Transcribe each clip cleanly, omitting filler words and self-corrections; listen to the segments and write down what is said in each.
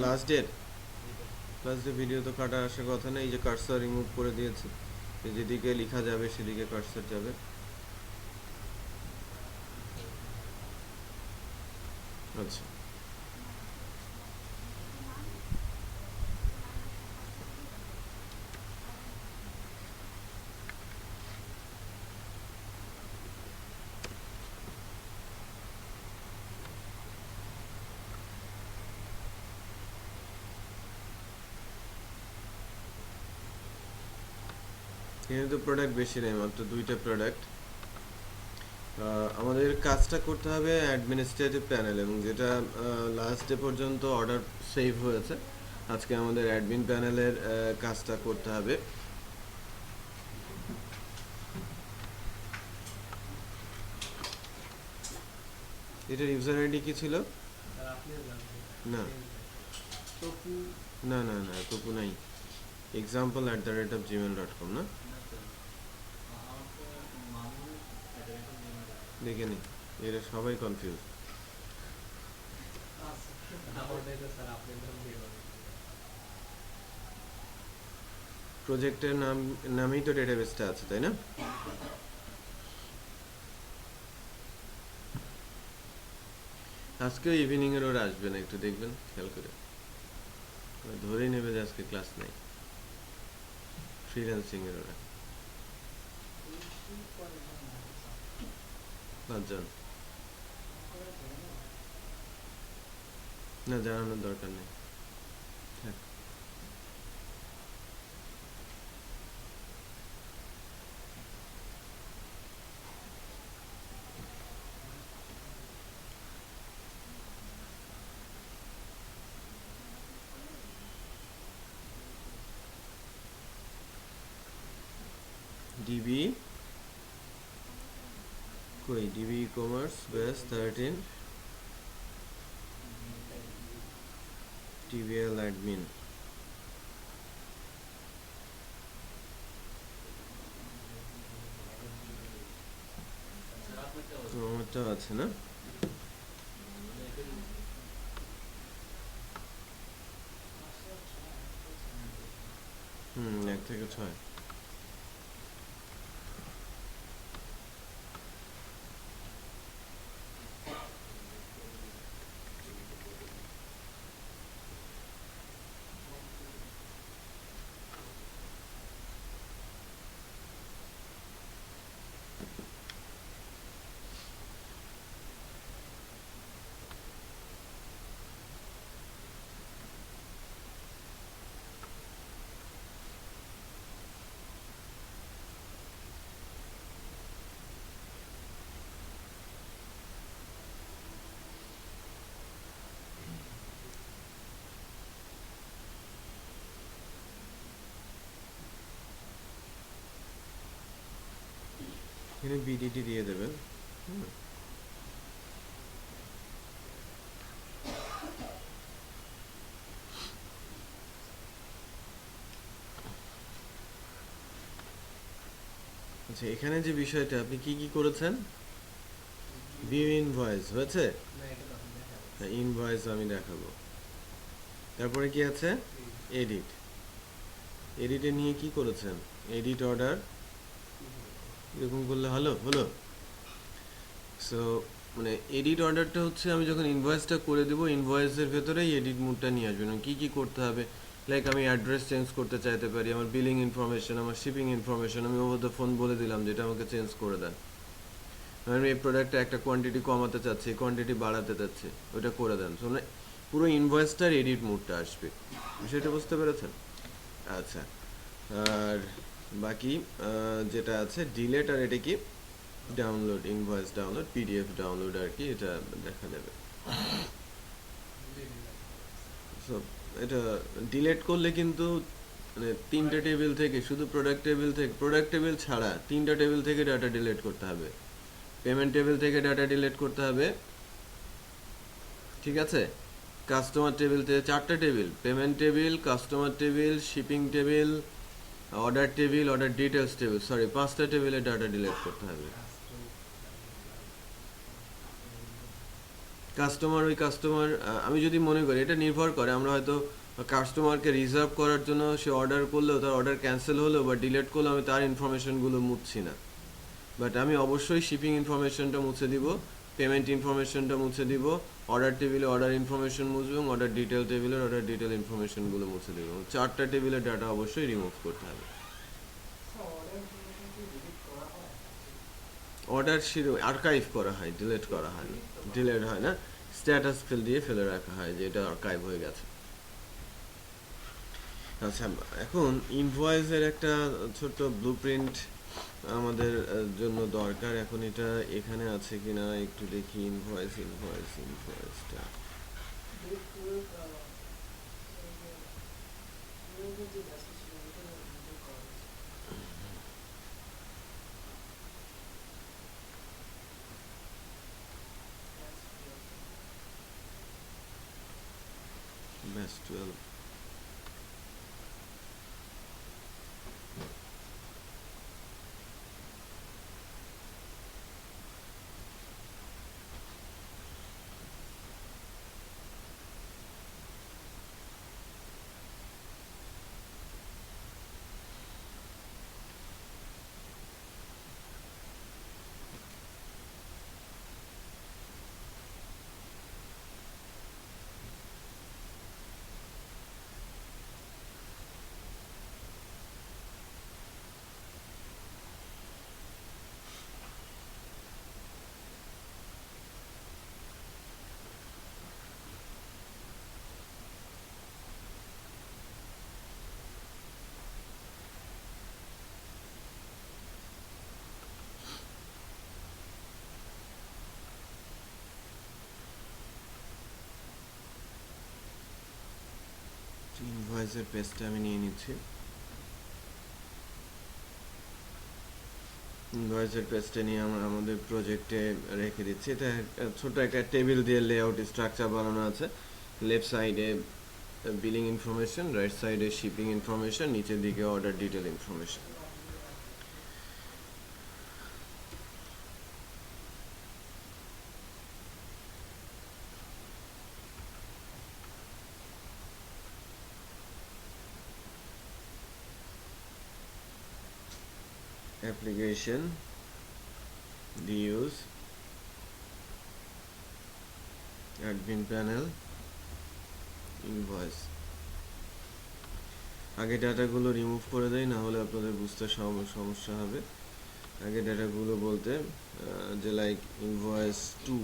Last date, last day video তো কাটা আসার কথা না। এই যে কার্সার রিমুভ করে দিয়েছি, যেদিকে লেখা যাবে সেদিকে কার্সার যাবে। আচ্ছা, এখানে তো প্রোডাক্ট বেশি নেই, মাত্র দুইটা প্রোডাক্ট। আমাদের কাজটা করতে হবে অ্যাডমিনিস্ট্রেটিভ প্যানেল, এবং যেটা লাস্ট ডে পর্যন্ত অর্ডার সেভ হয়েছে, আজকে আমাদের অ্যাডমিন প্যানেলের কাজটা করতে হবে। এটার ইউজার আইডি কি ছিল? না না না না, টপু নাই। example@gmail.com না, দেখে নি, এরা সবাই কনফিউজ। প্রজেক্টের নামেই তো ডেটাবেসটা আছে, তাই না? আজকেও ইভিনিং এর ওরা আসবে না, একটু দেখবেন খেয়াল করে। ধরেই নেবে যে আজকে ক্লাস নাই, ফ্রিল্যান্সিং এর ওরা 5 জন। না, জানানোর দরকার নেই। হ্যাঁ, ডিবি কই, ডিবি কমার্স বেস 13 টিভিএল অ্যাডমিন। আমারটাও আছে না? হুম, 1 থেকে 6। এখানে বিডিটি দিয়ে দেবেন। হুম, আচ্ছা, এখানে যে বিষয়টা আপনি কি কি করেছেন, ভিউ ইনভয়েস হয়েছে। হ্যাঁ, ইনভয়েস আমি দেখাবো। তারপরে কি আছে, এডিট। এডিটে নিয়ে কি করেছেন, এডিট অর্ডার, এরকম করলে হলো হলো। সো মানে এডিট অর্ডারটা হচ্ছে আমি যখন ইনভয়েসটা করে দেবো, ইনভয়েসের ভেতরেই এডিট মুডটা নিয়ে আসবেন। কী কী করতে হবে, লাইক আমি অ্যাড্রেস চেঞ্জ করতে চাইতে পারি, আমার বিলিং ইনফরমেশন, আমার শিপিং ইনফরমেশন আমি ওভার দ্য ফোন বলে দিলাম যেটা আমাকে চেঞ্জ করে দেন। আমি এই প্রোডাক্টটা একটা কোয়ান্টিটি কমাতে চাচ্ছি, কোয়ান্টিটি বাড়াতে চাচ্ছি, ওটা করে দেন। সো মানে পুরো ইনভয়েসটার এডিট মুডটা আসবে, বিষয়টা বুঝতে পেরেছেন? আচ্ছা, আর বাকি যেটা আছে ডিলেট, আর এটা কি download, invoice download, PDF download আর কি, এটা দেখা যাবে। সো এটা ডিলেট করলে কিন্তু মানে 3টে টেবিল থেকে, শুধু প্রোডাক্ট টেবিল ছাড়া 3টা টেবিল থেকে ডাটা ডিলিট করতে হবে। পেমেন্ট টেবিল থেকে ডাটা ডিলিট করতে হবে, ঠিক আছে? কাস্টমার টেবিল থেকে 4টা table, payment table, customer table, shipping table, order table, order details table, sorry 5টা টেবিলে ডাটা ডিলিট করতে হবে। কাস্টমার আমি যদি মনে করি, এটা নির্ভর করে, আমরা হয়তো কাস্টমারকে রিজার্ভ করার জন্য সে অর্ডার করলেও, তার অর্ডার ক্যান্সেল হলেও বা ডিলেট করলেও আমি তার ইনফরমেশনগুলো মুছছি না, বাট আমি অবশ্যই শিপিং ইনফরমেশনটা মুছে দিব, পেমেন্ট ইনফরমেশনটা মুছে দিব, অর্ডার টেবিলে অর্ডার ইনফরমেশন মুছবো এবং অর্ডার ডিটেল টেবিলের অর্ডার ডিটেল ইনফরমেশনগুলো মুছে দিব। 4টা টেবিলের ডাটা অবশ্যই রিমুভ করতে হবে। অর্ডার শিরো আর্কাইভ করা হয়, ডিলিট করা হয় না, ডিলিট হয় না, স্ট্যাটাস ফিল দিয়ে ফেলে রাখা হয় যে এটা আর্কাইভ হয়ে গেছে। আচ্ছা, এখন ইনভয়েসের একটা ছোট্ট ব্লুপ্রিন্ট আমাদের জন্য দরকার। এখন এটা এখানে আছে কিনা একটু দেখি। ইনভয়েসটা ব্যাস 12। ইনভয়েসের পেজটা আমি নিয়ে নিচ্ছি। ইনভয়েসের পেজটা নিয়ে আমরা আমাদের প্রজেক্টে রেখে দিচ্ছি। এটা ছোট একটা টেবিল দিয়ে লেআউট স্ট্রাকচার বানানো আছে। লেফট সাইডে বিলিং ইনফরমেশন, রাইট সাইডে শিপিং ইনফরমেশন, নিচের দিকে order detail information. Application, views, admin panel, invoice. আগে ডাটাগুলো রিমুভ করে দেয়, না হলে আপনাদের বুঝতে সমস্যা হবে। আগে ডাটাগুলো বলতে যে like invoice 2,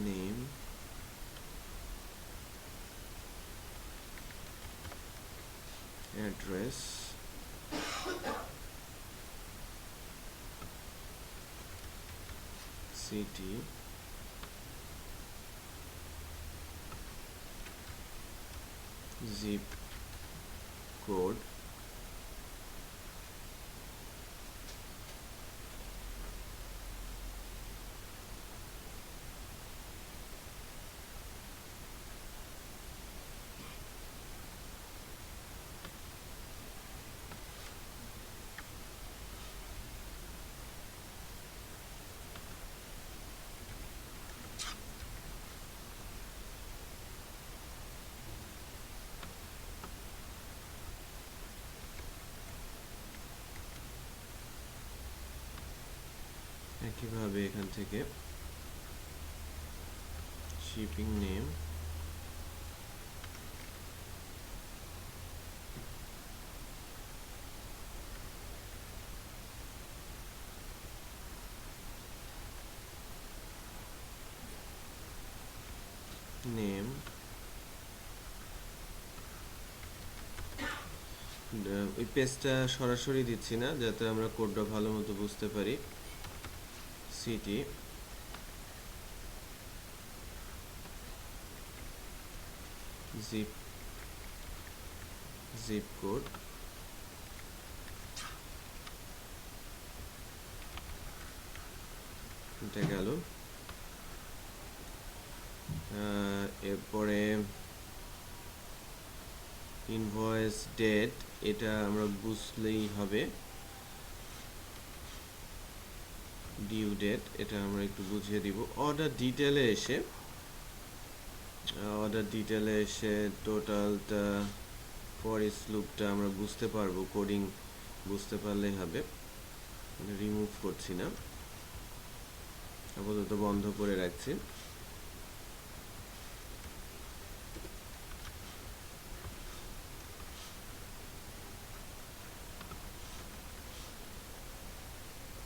name, address, city, zip code, একইভাবে এখান থেকে শিপিং নেম, নেম, ওই পেজটা সরাসরি দিচ্ছি না যাতে আমরা কোডটা ভালো মতো বুঝতে পারি। সিটি, জিপ কোড, এটা গেল। এরপরে ইনভয়েস ডেট, এটা আমরা বুঝলেই হবে। ডিউ ডেট এটা আমরা একটু বুঝিয়ে দিব। অর্ডার ডিটেলে এসে টোটালটা পরে স্লুপটা আমরা বুঝতে পারবো, কোডিং বুঝতে পারলেই হবে। রিমুভ করছি না, আপাতত বন্ধ করে রাখছি।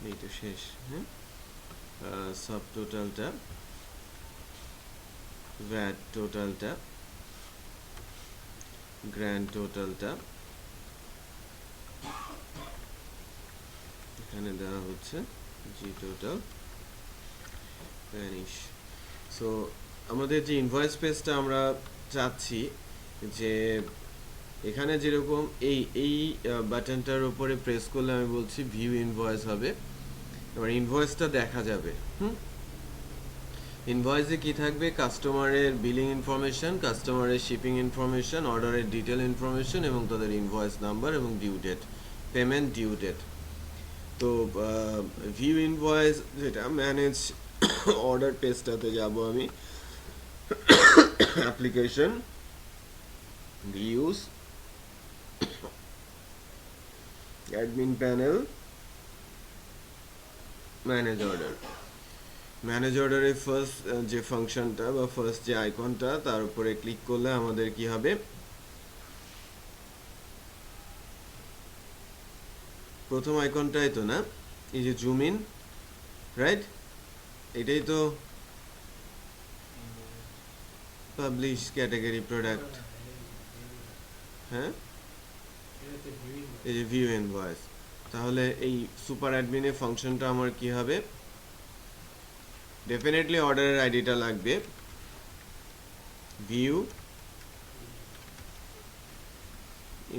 এই তো শেষ। হ্যাঁ, সাব টোটালটা, ভ্যাট টোটালটা, গ্র্যান্ড টোটালটা এখানে দেওয়া হচ্ছে, জি টোটাল, ভ্যানিশ। সো আমাদের যে ইনভয়েস পেজটা আমরা চাচ্ছি, যে এখানে যেরকম এই বাটনটার উপরে প্রেস করলে আমি বলছি ভিউ ইনভয়েস হবে, এবার ইনভয়েসটা দেখা যাবে। ইনভয়েসে কি থাকবে? কাস্টমারের বিলিং ইনফরমেশন, কাস্টমারের শিপিং ইনফরমেশন, অর্ডারের ডিটেল ইনফরমেশন এবং তাদের ইনভয়েস নাম্বার এবং due date, payment due date. তো ভিউ ইনভয়েস যেটা ম্যানেজ অর্ডার পেজটাতে যাব আমি, application, views, admin panel, manage order. Manage অর্ডারের ফার্স্ট যে ফাংশনটা বা ফার্স্ট যে আইকনটা, তার উপরে ক্লিক করলে আমাদের কি হবে? প্রথম আইকনটাই তো না, এই যে জুম ইন, রাইট? এটাই তো পাবলিশ ক্যাটাগরি প্রোডাক্ট। হ্যাঁ, এই যে ভিউ ইনভয়েস। তাহলে এই সুপার অ্যাডমিনের ফাংশনটা আমার কি হবে? ডেফিনেটলি অর্ডারের আইডিটা লাগবে, ভিউ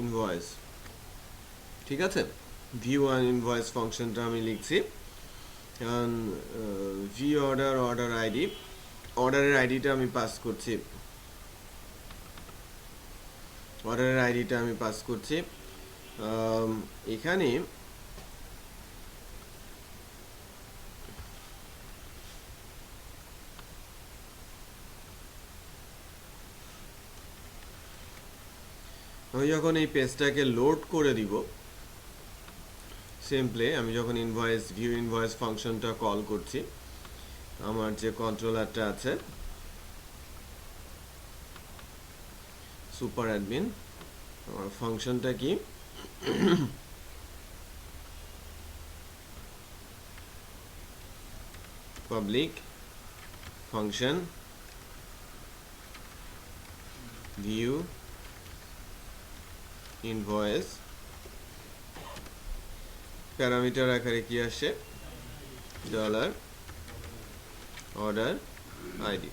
ইনভয়েস, ঠিক আছে? ভিউ আর ইনভয়েস ফাংশনটা আমি লিখছি। কারণ ভিউ অর্ডার আইডি, অর্ডারের আইডিটা আমি পাস করছি, অর্ডারের আইডিটা আমি পাস করছি এখানে। আমি যখন এই পেজটাকে লোড করে দিব, সিম্পলি আমি যখন ইনভয়েস ভিউ ইনভয়েস ফাংশনটা কল করছি, আমার যে কন্ট্রোলারটা আছে সুপার অ্যাডমিন, আমার ফাংশনটা কি? Public function view invoice, parameter আকারে কি আসে? Dollar order ID.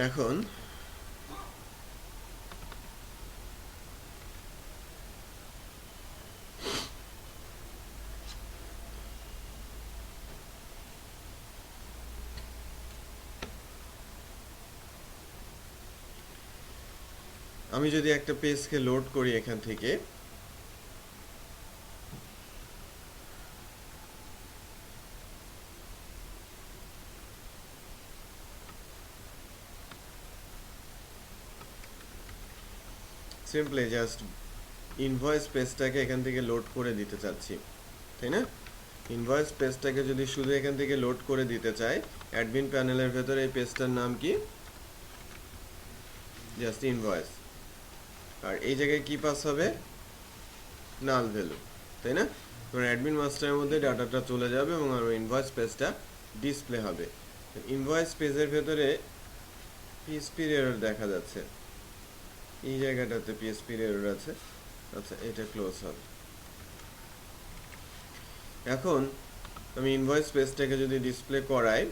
এখন আমি যদি একটা পেজকে লোড করি এখান থেকে, সিম্পলি জাস্ট ইনভয়েস পেজটাকে এখান থেকে লোড করে দিতে চাচ্ছি, তাই না? ইনভয়েস পেজটাকে যদি শুধু এখান থেকে লোড করে দিতে চাই, অ্যাডমিন প্যানেলের ভেতরে এই পেজটার নাম কি? Just invoice. আর এই জায়গায় কি পাস হবে? নাল ভ্যালু, তাই না? এবার অ্যাডমিন মাস্টারের মধ্যে ডাটাটা চলে যাবে এবং আর ইনভয়েস পেজটা ডিসপ্লে হবে। ইনভয়েস পেজের ভেতরে পিএসপি এরর দেখা যাচ্ছে, এই জায়গাটাতে পিএসপি এরর আছে। আচ্ছা, এটা ক্লোজ হবে। এখন আমি ইনভয়েস পেজটাকে যদি ডিসপ্লে করাই,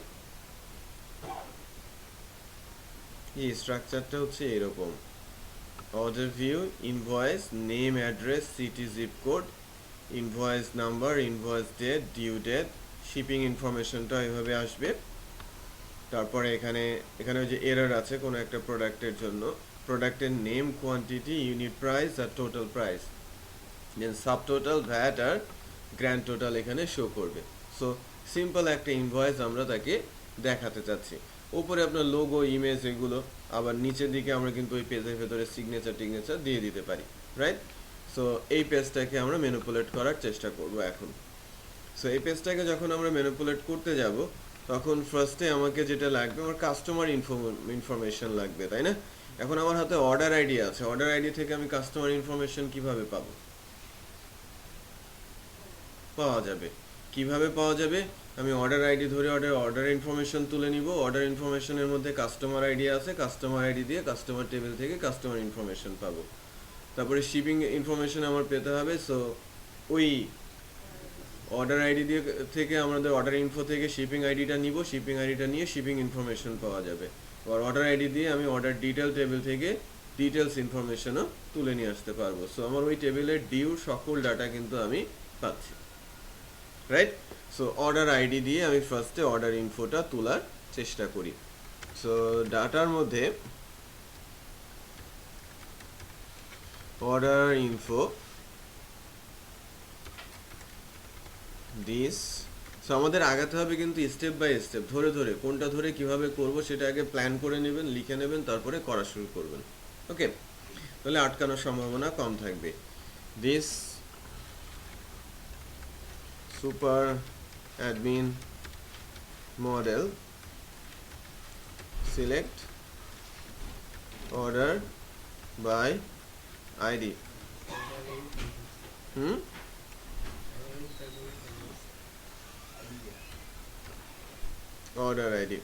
এই স্ট্রাকচারটা হচ্ছে এরকম: order view, invoice, name, address, city, zip code, invoice number, invoice date, due date, shipping ইনফরমেশনটা এভাবে আসবে। তারপরে এখানে ওই যে এরর আছে কোনো একটা প্রোডাক্টের জন্য, প্রোডাক্টের নেম, কোয়ান্টিটি, ইউনিট প্রাইস আর টোটাল প্রাইস, দেন সাব টোটাল, ভ্যাট আর গ্র্যান্ড টোটাল এখানে শো করবে। সো সিম্পল একটা ইনভয়েস আমরা তাকে দেখাতে চাচ্ছি। উপরে আপনার লোগো, ইমেজ এগুলো, আবার নিচের দিকে আমরা কিন্তু ওই পেজের ভেতরে সিগনেচার দিয়ে দিতে পারি, রাইট? সো এই পেজটাকে আমরা ম্যানিপুলেট করার চেষ্টা করব এখন। সো এই পেজটাকে যখন আমরা ম্যানিপুলেট করতে যাব, তখন ফার্স্টে আমাকে যেটা লাগবে, আমার কাস্টমার ইনফরমেশন লাগবে, তাই না? এখন আমার হাতে অর্ডার আইডি আছে, অর্ডার আইডি থেকে আমি কাস্টমার ইনফরমেশন কিভাবে পাবো? পাওয়া যাবে। কিভাবে পাওয়া যাবে? আমি অর্ডার আইডি ধরে অর্ডার ইনফরমেশন তুলে নিব। অর্ডার ইনফরমেশনের মধ্যে কাস্টমার আইডি আছে, কাস্টমার আইডি দিয়ে কাস্টমার টেবিল থেকে কাস্টমার ইনফরমেশন পাবো। তারপরে শিপিং ইনফরমেশন আমার পেতে হবে। সো ওই অর্ডার আইডি দিয়ে থেকে আমাদের অর্ডার ইনফো থেকে শিপিং আইডিটা নিব, শিপিং আইডিটা নিয়ে শিপিং ইনফরমেশন পাওয়া যাবে। আর অর্ডার আইডি দিয়ে আমি অর্ডার ডিটেল টেবিল থেকে ডিটেলস ইনফরমেশনও তুলে নিয়ে আসতে পারবো। সো আমার ওই টেবিলের ডিউ সকল ডাটা কিন্তু আমি পাচ্ছি, রাইট? সো অর্ডার আইডি দিয়ে আমি ফার্স্টে অর্ডার ইনফোটা তোলার চেষ্টা করি। সো ডাটার মধ্যে অর্ডার ইনফো দিস। সো আমাদের আগাতে হবে কিন্তু স্টেপ বাই স্টেপ, ধরে কোনটা ধরে কিভাবে করব সেটা আগে প্ল্যান করে নেবেন, লিখে নেবেন, তারপরে করা শুরু করবেন। ওকে, তাহলে আটকানোর সম্ভাবনা কম থাকবে। This super admin model select order by ID. Order ID.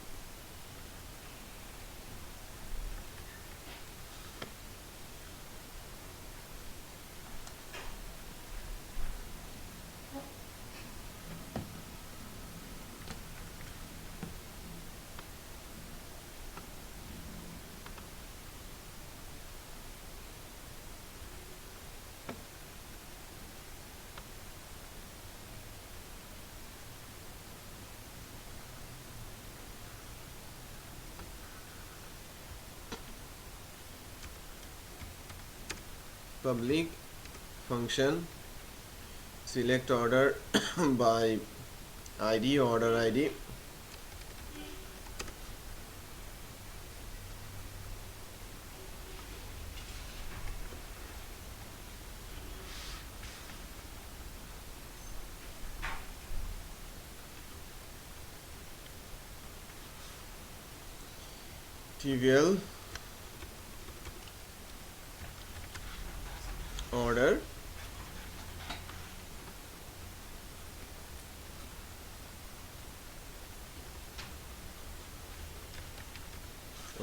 Public function select order by ID, order ID, trivial order,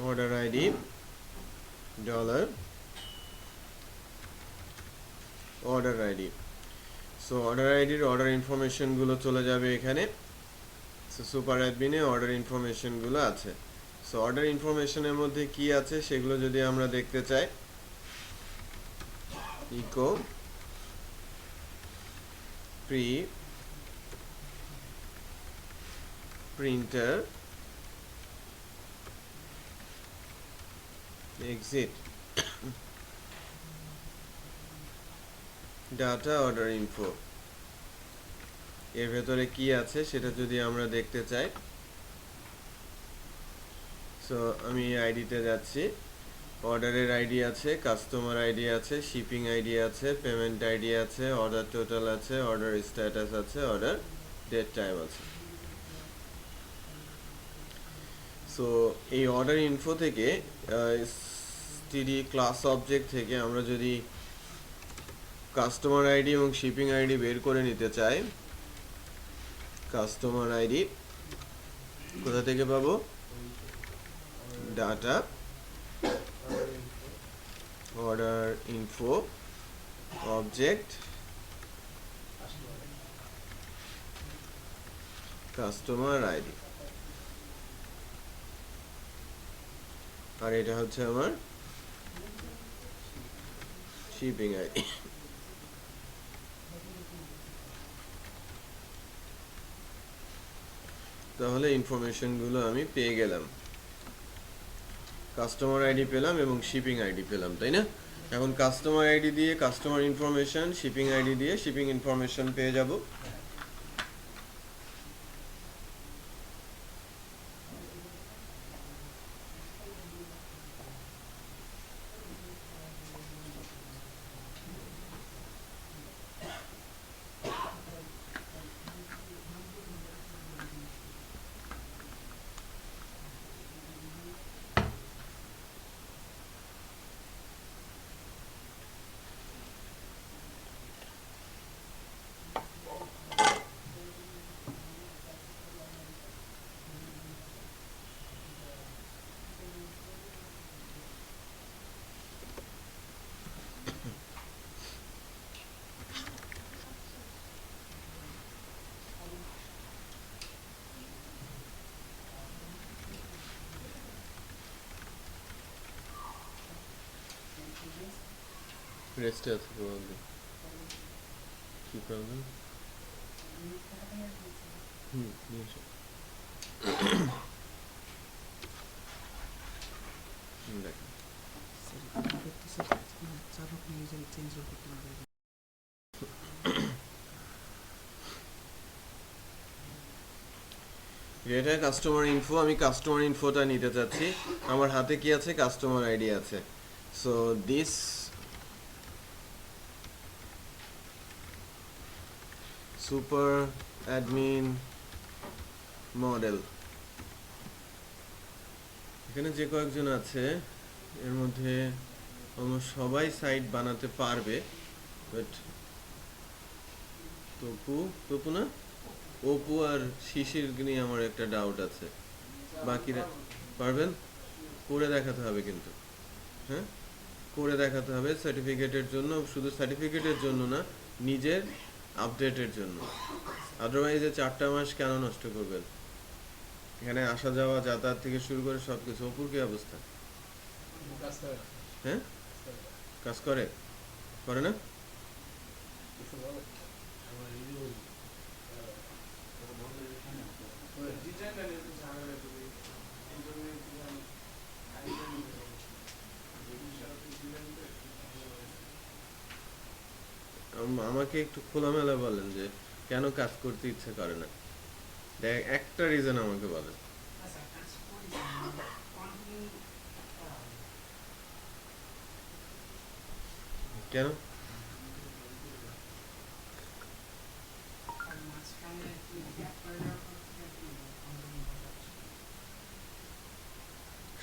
order ID dollar order ID। So order আইডির অর্ডার ইনফরমেশনগুলো চলে যাবে এখানে। সো সুপার অ্যাডমিনে অর্ডার ইনফরমেশনগুলো আছে। So order ইনফরমেশনের মধ্যে কি আছে সেগুলো যদি আমরা দেখতে চাই, echo pre printer exit data order info, এর ভেতরে কি আছে সেটা যদি আমরা দেখতে চাই। সো আমি আইডিতে যাচ্ছি, অর্ডারের আইডি আছে, কাস্টমার আইডি আছে, শিপিং আইডি আছে, পেমেন্ট আইডি আছে, অর্ডার টোটাল আছে, অর্ডার স্ট্যাটাস আছে, অর্ডার ডেট টাইম আছে। সো এই অর্ডার ইনফো থেকে টিডি ক্লাস অবজেক্ট থেকে আমরা যদি কাস্টমার আইডি এবং শিপিং আইডি বের করে নিতে চাই, কাস্টমার আইডি কোথা থেকে পাবো? Data order info object customer ID, আর এটা হচ্ছে আমার শিপিং আইডি। তাহলে ইনফরমেশনগুলো আমি পেয়ে গেলাম, কাস্টমার আইডি পেলাম এবং শিপিং আইডি পেলাম, তাই না? এখন কাস্টমার আইডি দিয়ে কাস্টমার ইনফরমেশন, শিপিং আইডি দিয়ে শিপিং ইনফরমেশন পেয়ে যাব। রেস্টে আছে প্রবলেম, কি প্রবলেম? নিয়ে এসো। দেখেন এটা কাস্টমার ইনফো, আমি কাস্টমার ইনফোটা নিতে চাচ্ছি। আমার হাতে কি আছে? কাস্টমার আইডি আছে। So this super admin model, এখানে যে কয়েকজন আছে এর মধ্যে অলমোস্ট সবাই সাইট বানাতে পারবে, বাট তপু না, অপু আর শিশির নিয়ে আমার একটা ডাউট আছে। বাকিরা পারবেন? করে দেখাতে হবে কিন্তু, হ্যাঁ করে দেখাতে হবে সার্টিফিকেটের জন্য, শুধু সার্টিফিকেটের জন্য না, নিজের আপডেটের জন্য। আদারওয়াইজ 4টা মাস কেন নষ্ট করবেন? এখানে আসা যাওয়া যাতায়াত থেকে শুরু করে সব কিছু। অপুর কি অবস্থা? হ্যাঁ কাজ করে, করে না? আমাকে একটু খোলামেলা বলেন যে কেন কাজ করতে ইচ্ছে করে না, দেখ একটা রিজন আমাকে বলেন। কেন?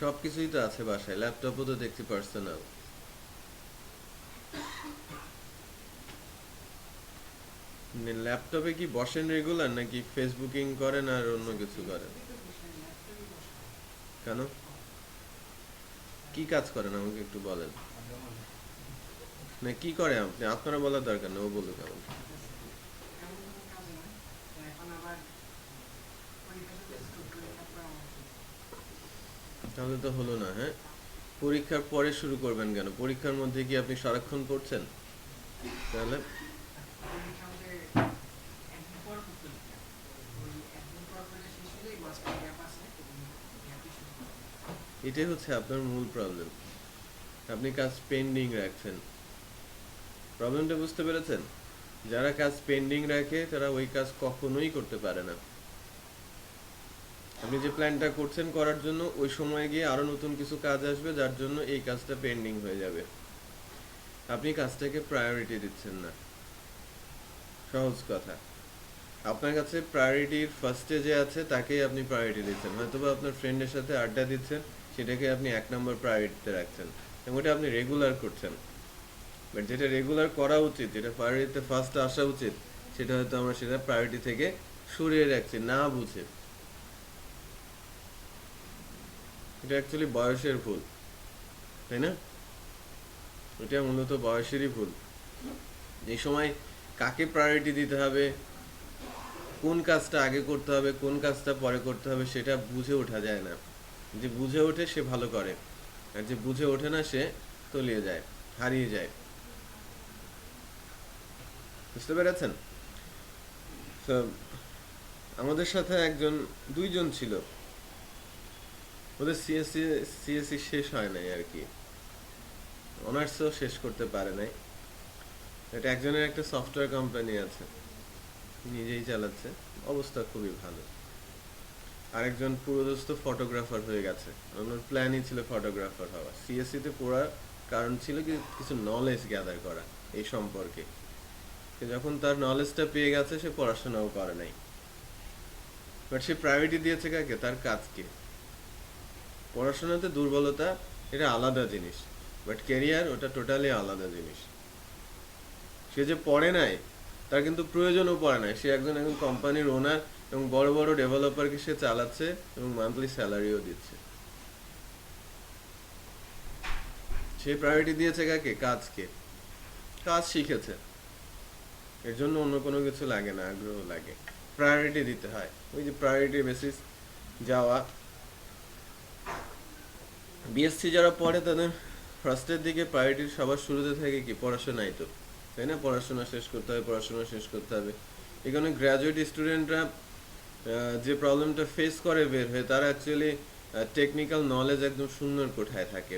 সবকিছুই তো আছে বাসায়, ল্যাপটপও তো দেখছি পার্সোনাল। ল্যাপটপে কি বসেন রেগুলার, নাকি ফেসবুকিং করেন আর অন্য কিছু করেন? কেন, কি কাজ করেন আমাকে একটু বলেন। না কি করে আপনি, আপনারা বলার দরকার না, ও বলুক কেমন। তাহলে তো হলো না। হ্যাঁ, পরীক্ষার পরে শুরু করবেন কেন? পরীক্ষার মধ্যে কি আপনি সারাক্ষণ পড়ছেন? তাহলে এটাই হচ্ছে আপনার মূল প্রবলেম, আপনি কাজ পেন্ডিং রাখছেন। প্রবলেমটা বুঝতে পেরেছেন? যারা কাজ পেন্ডিং রাখে তারা ওই কাজ কখনোই করতে পারে না। আপনি যে প্ল্যানটা করছেন করার জন্য, ওই সময় গিয়ে আরো নতুন কিছু কাজ আসবে যার জন্য এই কাজটা পেন্ডিং হয়ে যাবে। আপনি কাজটাকে প্রায়োরিটি দিচ্ছেন না, সহজ কথা। আপনার কাছে প্রায়োরিটির ফার্স্টে যে আছে তাকেই আপনি প্রায়োরিটি দিচ্ছেন, হয়তোবা আপনার ফ্রেন্ডের সাথে আড্ডা দিচ্ছেন, সেটাকে আপনি 1 নম্বর প্রায়োরিটিতে রাখছেন এবং ওটা আপনি রেগুলার করছেন। বাট যেটা রেগুলার করা উচিত, যেটা প্রায়োরিটিতে ফার্স্ট আসা উচিত, সেটা হয়তো আমরা সেটা প্রায়োরিটি থেকে সরিয়ে রাখছি না বুঝে। এটা অ্যাকচুয়ালি বয়সের ভুল, তাই না? এটা মূলত বয়সেরই ভুল। এই সময় কাকে প্রায়োরিটি দিতে হবে, কোন কাজটা আগে করতে হবে, কোন কাজটা পরে করতে হবে, সেটা বুঝে ওঠা যায় না। যে বুঝে ওঠে সে ভালো করে, আর যে বুঝে ওঠে না সে তলিয়ে যায়, হারিয়ে যায়। বুঝতে পেরেছেন? তো আমাদের সাথে দুইজন ছিল, ওদের সিএসসি শেষ হয় নাই আর কি, অনার্সও শেষ করতে পারে নাই। এটা একজনের একটা সফটওয়্যার কোম্পানি আছে, নিজেই চালাচ্ছে, অবস্থা খুবই ভালো। আরেকজন পুরোদস্ত ফটোগ্রাফার হয়ে গেছে, ওনার প্ল্যানই ছিল ফটোগ্রাফার হওয়া। সিএসসিতে পড়ার কারণ ছিল কি কিছু নলেজ গ্যাদার করা এই সম্পর্কে। যখন তার নলেজটা পেয়ে গেছে, সে পড়াশোনাও করে নাই, বাট সে প্রায়োরিটি দিয়েছে কাকে? তার কাজকে। পড়াশোনাতে দুর্বলতা এটা আলাদা জিনিস, বাট ক্যারিয়ার ওটা টোটালি আলাদা জিনিস। সে যে পড়ে নাই তার কিন্তু প্রয়োজনও পড়ে নাই, সে একজন কোম্পানির ওনার এবং বড় বড় ডেভেলপারকে সে চালাচ্ছে এবং মান্থলি স্যালারিও দিচ্ছে। সে প্রায়োরিটি দিয়েছে কাকে? কাজকে। কাজ শিখেছে, এর জন্য অন্য কোনো কিছু লাগে না, আগ্রহ লাগে। প্রায়োরিটি দিতে হয়, ওই যে প্রায়োরিটি বেসিস যাওয়া। বিএসসি যারা পড়ে তাদের ফার্স্টের দিকে প্রায়োরিটি সবার শুরুতে থাকে কি? পড়াশোনাই তো, তাই না? পড়াশোনা শেষ করতে হবে, পড়াশোনা শেষ করতে হবে। এখানে গ্র্যাজুয়েট স্টুডেন্টরা যে প্রবলেমটা ফেস করে বের হয়ে, তারা অ্যাকচুয়ালি টেকনিক্যাল নলেজ একদম শূন্যর কোঠায় থাকে,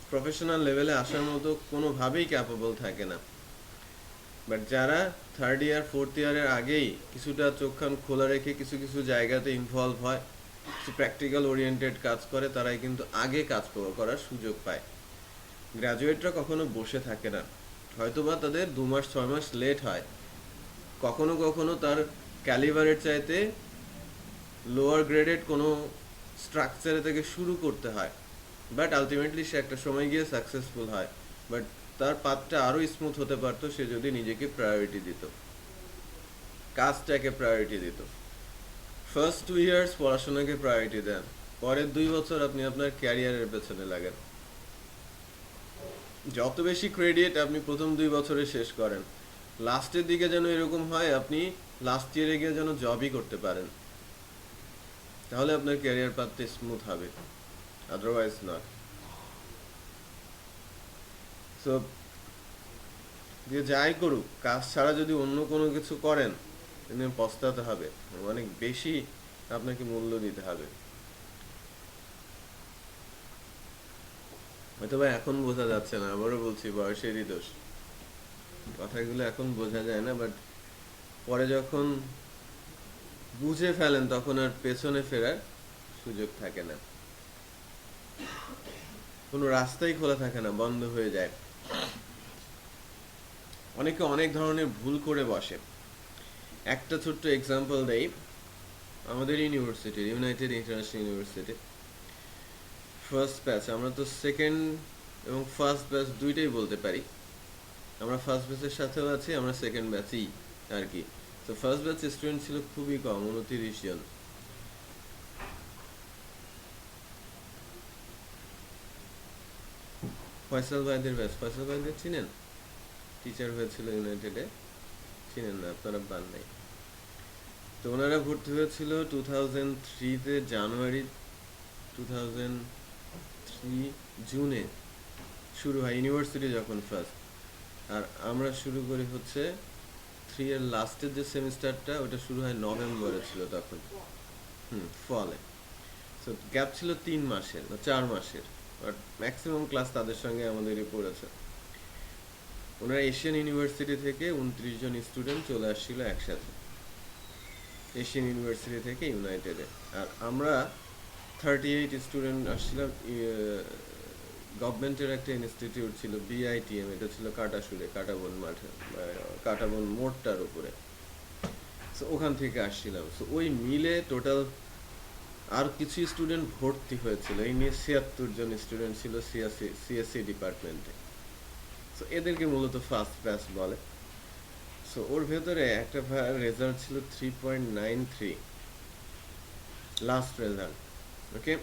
প্রফেশনাল লেভেলে আসার মতো কোনোভাবেই ক্যাপেবল থাকে না। বাট যারা থার্ড ইয়ার ফোর্থ ইয়ারের আগেই কিছুটা চোখ কান খোলা রেখে কিছু কিছু জায়গাতে ইনভলভ হয়, কিছু প্র্যাকটিক্যাল ওরিয়েন্টেড কাজ করে, তারাই কিন্তু আগে কাজ করার সুযোগ পায়। গ্র্যাজুয়েটরা কখনো বসে থাকে না, হয়তোবা তাদের 2 মাস 6 মাস লেট হয়, কখনো কখনো তার ক্যালিবারের চাইতে লোয়ার গ্রেডেড কোনো স্ট্রাকচারে থেকে শুরু করতে হয়, বাট আলটিমেটলি সে একটা সময় গিয়ে সাকসেসফুল হয়। বাট তার পাথটা আরও স্মুথ হতে পারতো সে যদি নিজেকে প্রায়োরিটি দিত, কাজটাকে প্রায়োরিটি দিত। ফার্স্ট 2 ইয়ার্স পড়াশোনাকে প্রায়োরিটি দেন, পরের 2 বছর আপনি আপনার ক্যারিয়ারের পেছনে লাগেন। যত বেশি ক্রেডিট আপনি প্রথম 2 বছরে শেষ করেন, লাস্টের দিকে যেন এরকম হয় আপনি লাস্ট ইয়ারে গিয়ে যেন জবই করতে পারেন, তাহলে আপনার ক্যারিয়ার পাথটা স্মুথ হবে, আদারওয়াইজ নট। সো যে যাই করুক, কাজ ছাড়া যদি অন্য কোনো কিছু করেন পস্তাতে হবে, অনেক বেশি আপনাকে মূল্য দিতে হবে। হয়তো বা এখন বোঝা যাচ্ছে না, আবারও বলছি, বয়সেরই দোষ, কথাগুলো এখন বোঝা যায় না, বাট পরে যখন বুঝে ফেলেন তখন আর পেছনে ফেরার সুযোগ থাকে না, কোনো রাস্তাই খোলা থাকে না, বন্ধ হয়ে যায়। অনেকে অনেক ধরনের ভুল করে বসে। একটা ছোট্ট এক্সাম্পল দেই, আমাদের university, United international university first batch, আমরা তো সেকেন্ড এবং ফার্স্ট ব্যাচ দুইটাই বলতে পারি, আমরা ফার্স্ট ব্যাচের সাথেও আছি, আমরা সেকেন্ড ব্যাচই আর কি। তো ফার্স্ট ব্যাচ স্টুডেন্ট ছিল খুবই কম, 29 জন। ফয়সাল ভাইদের ব্যাচ, ফয়সাল ভাইদের চিনেন? টিচার হয়েছিল ইউনাইটেডে, চিনেন না আপনারা, বান নাই। তো ওনারা ভর্তি হয়েছিল 2003-তে জানুয়ারি, 2003 জুনে শুরু হয় ইউনিভার্সিটি যখন ফার্স্ট, আর আমরা শুরু করি হচ্ছে 3 এর লাস্টের যে সেমিস্টারটা, ওটা শুরু হয় নভেম্বরে ছিল তখন, ফলে। সো গ্যাপ ছিল 3 মাসের বা 4 মাসের, বাট ম্যাক্সিমাম ক্লাস তাদের সঙ্গে আমাদেরই পড়েছে। ওনারা এশিয়ান ইউনিভার্সিটি থেকে 29 জন স্টুডেন্ট চলে আসছিল একসাথে, এশিয়ান ইউনিভার্সিটি থেকে ইউনাইটেডে। আর আমরা 38 স্টুডেন্ট আসছিলাম, গভর্নমেন্টের একটা ইনস্টিটিউট ছিল বিআইটিএম, এটা ছিল কাটাসুরে, কাটাবন মাঠে, কাটাবন মোড়টার উপরে। সো ওখান থেকে আসছিলাম। সো ওই মিলে টোটাল আর কিছু স্টুডেন্ট ভর্তি হয়েছিল, এই নিয়ে 76 জন স্টুডেন্ট ছিল সিএসসি ডিপার্টমেন্টে। সো এদেরকে মূলত ফার্স্ট ব্যাচ বলে। সো ওর ভেতরে একটা রেজাল্ট ছিল 3.93 লাস্ট রেজাল্ট, ওকে।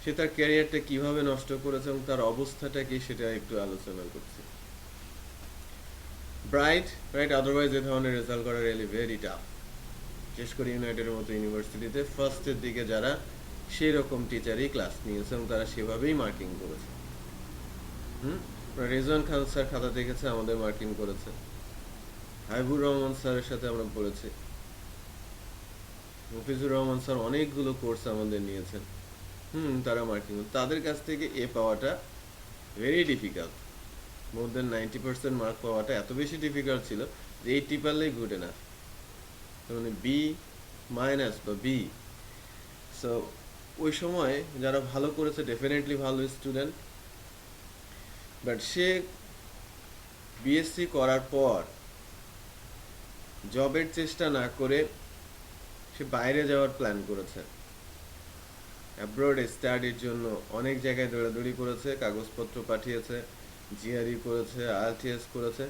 সে তার ক্যারিয়ারটা কিভাবে নষ্ট করেছে এবং তার অবস্থাটা কি সেটা একটু আলোচনা করছি। ব্রাইট রাইট, আদারওয়াইজ এ ধরনের রেজাল্ট করা রিয়েলি ভেরি টাফ, বিশেষ করে ইউনাইটেডের মতো ইউনিভার্সিটিতে ফার্স্টের দিকে যারা সেই রকম টিচারই ক্লাস নিয়েছে এবং তারা সেভাবেই মার্কিং করেছে। রেজওয়ান খান স্যার খাতা দেখেছে, আমাদের মার্কিং করেছে। হাবিবুর রহমান স্যারের সাথে আমরা পড়েছি। মফিজুর রহমান স্যার অনেকগুলো কোর্স আমাদের নিয়েছেন, তারা মার্কিং, তাদের কাছ থেকে এ পাওয়াটা ভেরি ডিফিকাল্ট। মোর দেন 90% মার্ক পাওয়াটা এত বেশি ডিফিকাল্ট ছিল যে 80 পারলেই গুড এনাফ, মানে বি মাইনাস বা বি। সো ওই সময় যারা ভালো করেছে ডেফিনেটলি ভালো স্টুডেন্ট, বাট সে বিএসসি করার পর জবের চেষ্টা না করে সে বাইরে যাওয়ার প্ল্যান করেছে, অ্যাব্রোড স্টাডির জন্য অনেক জায়গায় দৌড়াদৌড়ি করেছে, কাগজপত্র পাঠিয়েছে, জিআরই করেছে, আইএলটিএস করেছে,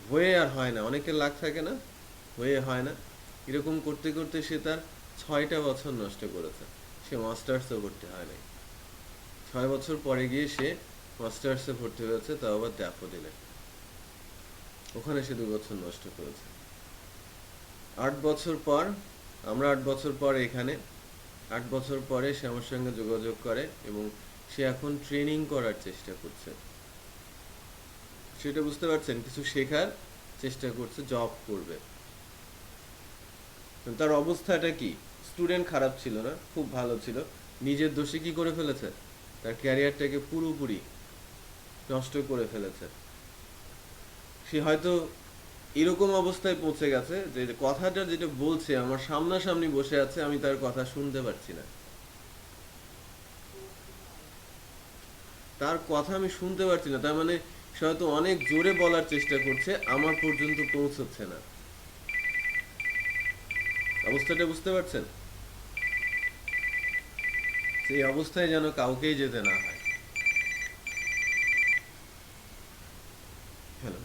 হয়ে আর হয় না। অনেকের লাক থাকে না, হয়ে হয় না। এরকম করতে করতে সে তার 6টা বছর নষ্ট করেছে। সে মাস্টার্সও ভর্তি হয় নাই, 6 বছর পরে গিয়ে সে মাস্টার্সে ভর্তি হয়েছে, তাও আবার ড্যাফোডিলে। ওখানে সে 2 বছর নষ্ট করেছে। 8 বছর পর, আমরা 8 বছর পর এখানে, 8 বছর পরে সে আমার সঙ্গে যোগাযোগ করে এবং সে এখন ট্রেনিং করার চেষ্টা করছে। সেটা বুঝতে পারছেন, কিছু শেখার চেষ্টা করছে, জব করবে। তার অবস্থাটা কি? স্টুডেন্ট খারাপ ছিল না, খুব ভালো ছিল। নিজের দোষে কি করে ফেলেছে? তার ক্যারিয়ারটাকে পুরোপুরি নষ্ট করে ফেলেছে। সে হয়তো এরকম অবস্থায় পৌঁছে গেছে যে কথাটা যেটা বলছে আমার সামনাসামনি বসে আছে, আমি তার কথা শুনতে পারছি না, তার কথা আমি শুনতে পারছি না। তার মানে সে হয়তো অনেক জোরে বলার চেষ্টা করছে, আমার পর্যন্ত পৌঁছচ্ছে না। অবস্থাটা বুঝতে পারছেন? সেই অবস্থায় যেন কাউকেই যেতে না হয়। হ্যালো,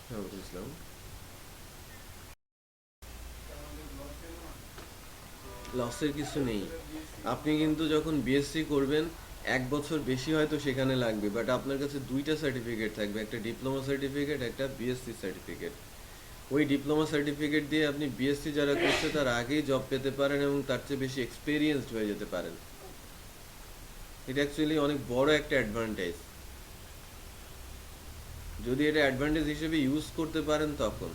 ওয়ালাইকুম আসসালাম। লসের কিছু নেই। আপনি কিন্তু যখন বিএসসি করবেন 1 বছর বেশি হয়তো সেখানে লাগবে, বাট আপনার কাছে 2টা সার্টিফিকেট থাকবে, একটা ডিপ্লোমা সার্টিফিকেট, একটা বিএসসি সার্টিফিকেট। ওই ডিপ্লোমা সার্টিফিকেট দিয়ে আপনি বিএসসি যারা করছে তার আগেই জব পেতে পারেন এবং তার চেয়ে বেশি এক্সপিরিয়েন্সড হয়ে যেতে পারেন। এটা অ্যাকচুয়ালি অনেক বড় একটা অ্যাডভান্টেজ। যদি এটা অ্যাডভান্টেজ হিসেবে ইউজ করতে পারেন তখন,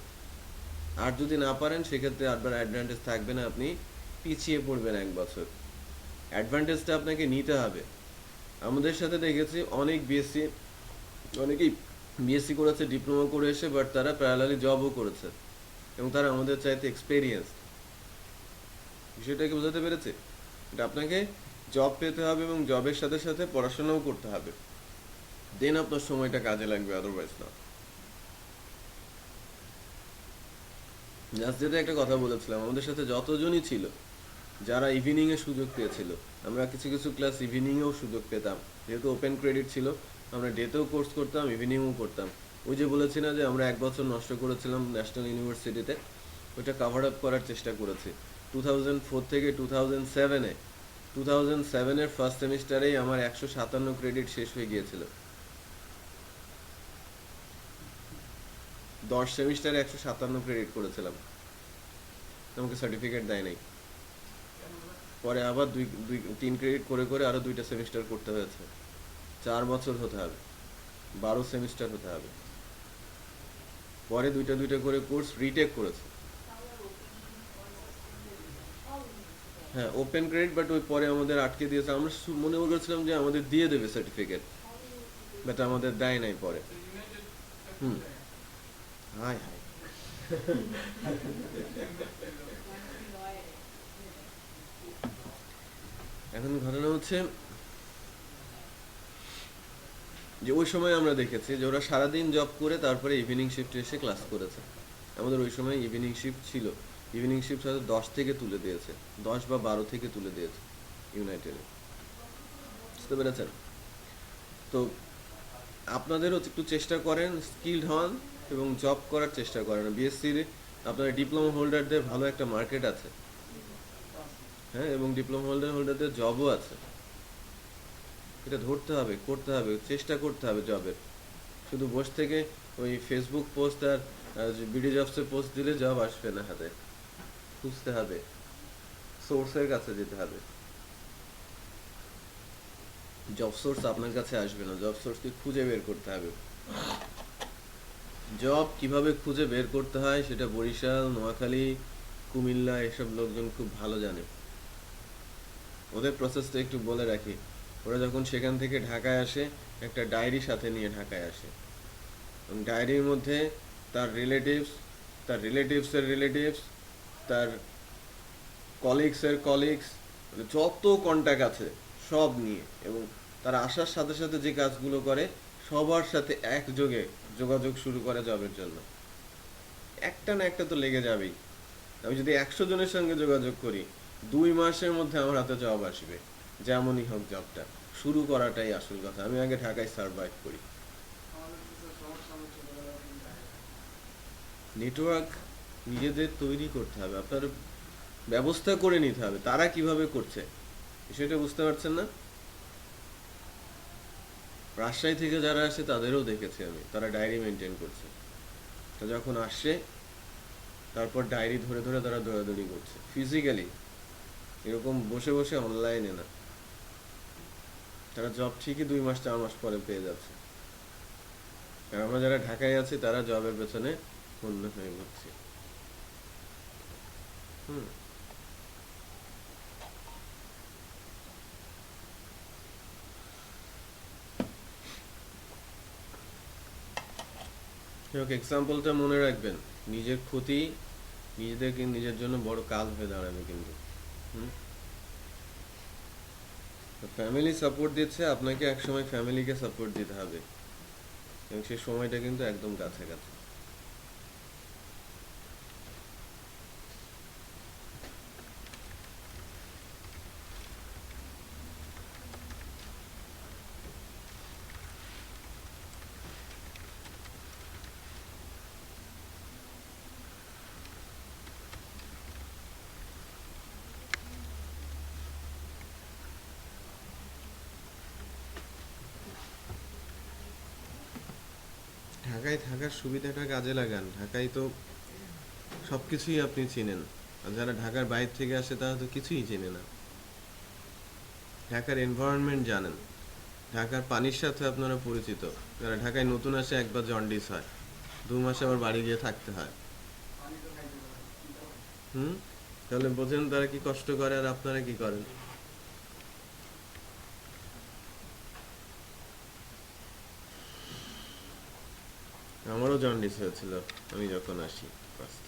আর যদি না পারেন সেক্ষেত্রে আপনার অ্যাডভান্টেজ থাকবে না, আপনি পিছিয়ে পড়বেন 1 বছর। অ্যাডভান্টেজটা আপনাকে নিতে হবে। আমাদের সাথে দেখেছি অনেকেই বিএসসি করেছে ডিপ্লোমা করে এসে, বাট তারা প্যারালালি জবও করেছে এবং তারা আমাদের চাইতে এক্সপেরিয়েন্স। বিষয়টাকে বোঝাতে পেরেছে? এটা আপনাকে জব পেতে হবে এবং জবের সাথে সাথে পড়াশোনাও করতে হবে, দেন আপনার সময়টা কাজে লাগবে, আদারওয়াইজ না। জাস্ট যেটা একটা কথা বলেছিলাম, আমাদের সাথে যতজনই ছিল যারা ইভিনিংয়ে সুযোগ পেয়েছিল, আমরা কিছু কিছু ক্লাস ইভিনিংয়েও সুযোগ পেতাম, যেহেতু ওপেন ক্রেডিট ছিল। আমরা ডেতেও কোর্স করতাম, ইভিনিংও করতাম। ওই যে বলেছি না যে আমরা 1 বছর নষ্ট করেছিলাম ন্যাশনাল ইউনিভার্সিটিতে, ওইটা কাভার আপ করার চেষ্টা করেছি। 2004 থেকে 2007-এর ফার্স্ট সেমিস্টারেই আমার 157 ক্রেডিট শেষ হয়ে গিয়েছিল। 10 সেমিস্টারে 157 ক্রেডিট করেছিলাম, আমাকে সার্টিফিকেট দেয় নাই। পরে আবার 3 ক্রেডিট করে করে আরো 2টা সেমিস্টার করতে হয়েছে। 4 বছর হতে হবে, 12 সেমিস্টার হতে হবে। পরে দুইটা করে কোর্স রিটেক করেছে। হ্যাঁ, ওপেন ক্রেডিট, বাট ওই পরে আমাদের আটকে দিয়েছে। আমরা মনে করেছিলাম যে আমাদের দিয়ে দেবে সার্টিফিকেট, বাট আমাদের দেয় নাই পরে। হাই হাই এখন ঘটনা হচ্ছে যে ওই সময় আমরা দেখেছি যে ওরা সারাদিন জব করে তারপরে ইভিনিং শিফটে এসে ক্লাস করেছে। আমাদের ওই সময় ইভিনিং শিফট ছিল, ইভিনিং শিফট হয়তো 10 থেকে তুলে দিয়েছে, 10 বা 12 থেকে তুলে দিয়েছে ইউনাইটেডে। বুঝতে পেরেছেন? তো আপনাদেরও একটু চেষ্টা করেন, স্কিলড হন এবং জব করার চেষ্টা করেন। বিএসসির আপনার ডিপ্লোমা হোল্ডারদের ভালো একটা মার্কেট আছে, হ্যাঁ, এবং ডিপ্লোমা হোল্ডারদের জবও আছে। এটা ধরতে হবে, করতে হবে, চেষ্টা করতে হবে জবের। শুধু বসে থেকে ওই ফেসবুক পোস্ট আর বিডি জবসে পোস্ট দিলে জব আসবে না হাতে। খুঁজতে হবে, সোর্সের কাছে যেতে হবে। জব সোর্স আপনার কাছে আসবে না, জব সোর্সকে খুঁজে বের করতে হবে। জব কিভাবে খুঁজে বের করতে হয় সেটা বরিশাল, নোয়াখালী, কুমিল্লা এসব লোকজন খুব ভালো জানে। ওদের প্রসেসটা একটু বলে রাখি। ওরা যখন সেখান থেকে ঢাকায় আসে, একটা ডায়েরি সাথে নিয়ে ঢাকায় আসে, এবং ডায়েরির মধ্যে তার রিলেটিভস, তার রিলেটিভসের রিলেটিভস, তার কলিগসের কলিগস, মানে যত কন্ট্যাক্ট আছে সব নিয়ে, এবং তারা আসার সাথে সাথে যে কাজগুলো করে সবার সাথে একযোগে যোগাযোগ শুরু করে জবের জন্য। একটা না একটা তো লেগে যাবেই। আমি যদি 100 জনের সঙ্গে যোগাযোগ করি, 2 মাসের মধ্যে আমার হাতে জব আসবে, যেমনই হোক জবটা। শুরু করাটাই আসল কথা। আমি আগে ঢাকায় সার্ভাইভ করি। নেটওয়ার্ক নিজেদের তৈরি করতে হবে, আপনার ব্যবস্থা করে নিতে হবে। তারা কিভাবে করছে সেটা বুঝতে পারছেন না? রাজশাহী থেকে যারা আসে তাদেরও দেখেছি আমি, তারা ডায়েরি মেনটেন করছে। তো যখন আসছে, তারপর ডায়েরি ধরে ধরে তারা দৌড়াদৌড়ি করছে ফিজিক্যালি, এরকম বসে বসে অনলাইনে না। তারা জব ঠিকই 2 মাস 4 মাস পরে পেয়ে যাচ্ছে। আর আমরা যারা ঢাকায় আছি তারা জবের পেছনে অন্য হয়ে ঘুরছি। হুম। এক্সাম্পলটা মনে রাখবেন। নিজের ক্ষতি নিজেদেরকে নিজের জন্য বড় কাল হয়ে দাঁড়াবে কিন্তু। হুম। ফ্যামিলি সাপোর্ট দিচ্ছে, আপনাকে একসময় ফ্যামিলিকে সাপোর্ট দিতে হবে, এবং সেই সময়টা কিন্তু একদম কাছাকাছি। ঢাকায় থাকার সুবিধাটা কাজে লাগান। ঢাকায় তো সব কিছুই আপনি চিনেন। আর যারা ঢাকার বাইরে থেকে আসে তারা তো কিছুই চেনে না। ঢাকার এনভায়রনমেন্ট জানেন, ঢাকার পানির সাথে আপনারা পরিচিত। যারা ঢাকায় নতুন আসে একবার জন্ডিস হয়, 2 মাস আবার বাড়ি গিয়ে থাকতে হয়। হুম। তাহলে বোঝেন তারা কি কষ্ট করে আর আপনারা কি করেন। আমারও জন্ডিস হয়েছিল আমি যখন আসি ফার্স্ট।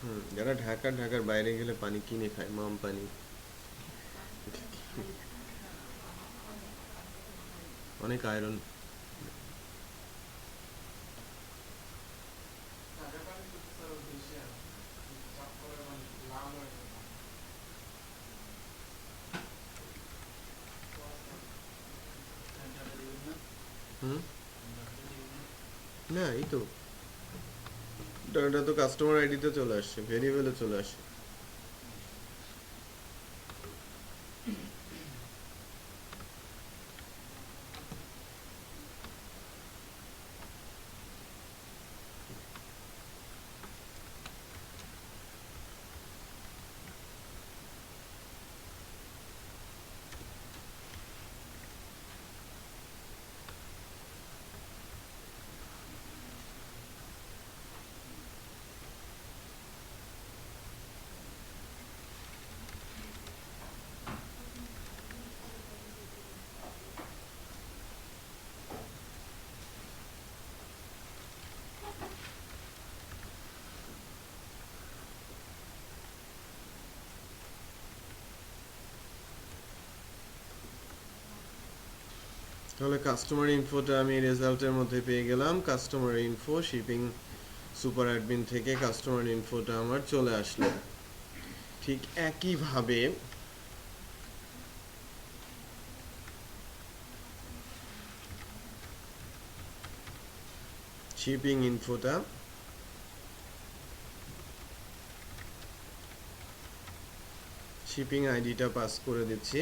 হুম। যারা ঢাকার বাইরে গেলে পানি কিনে খায়, মাম পানি, অনেক আয়রন। হুম। না, এই তো এটা তো কাস্টমার আইডিতে চলে আসছে, ভেরিয়েবলে চলে আসছে। তাহলে কাস্টমার ইনফোটা আমি রেজাল্টের মধ্যে পেয়ে গেলাম। Customer info shipping super admin থেকে কাস্টমার ইনফোটা আমার চলে আসলো। ঠিক একইভাবে শিপিং ইনফোটা শিপিং আইডিটা পাস করে দিচ্ছি।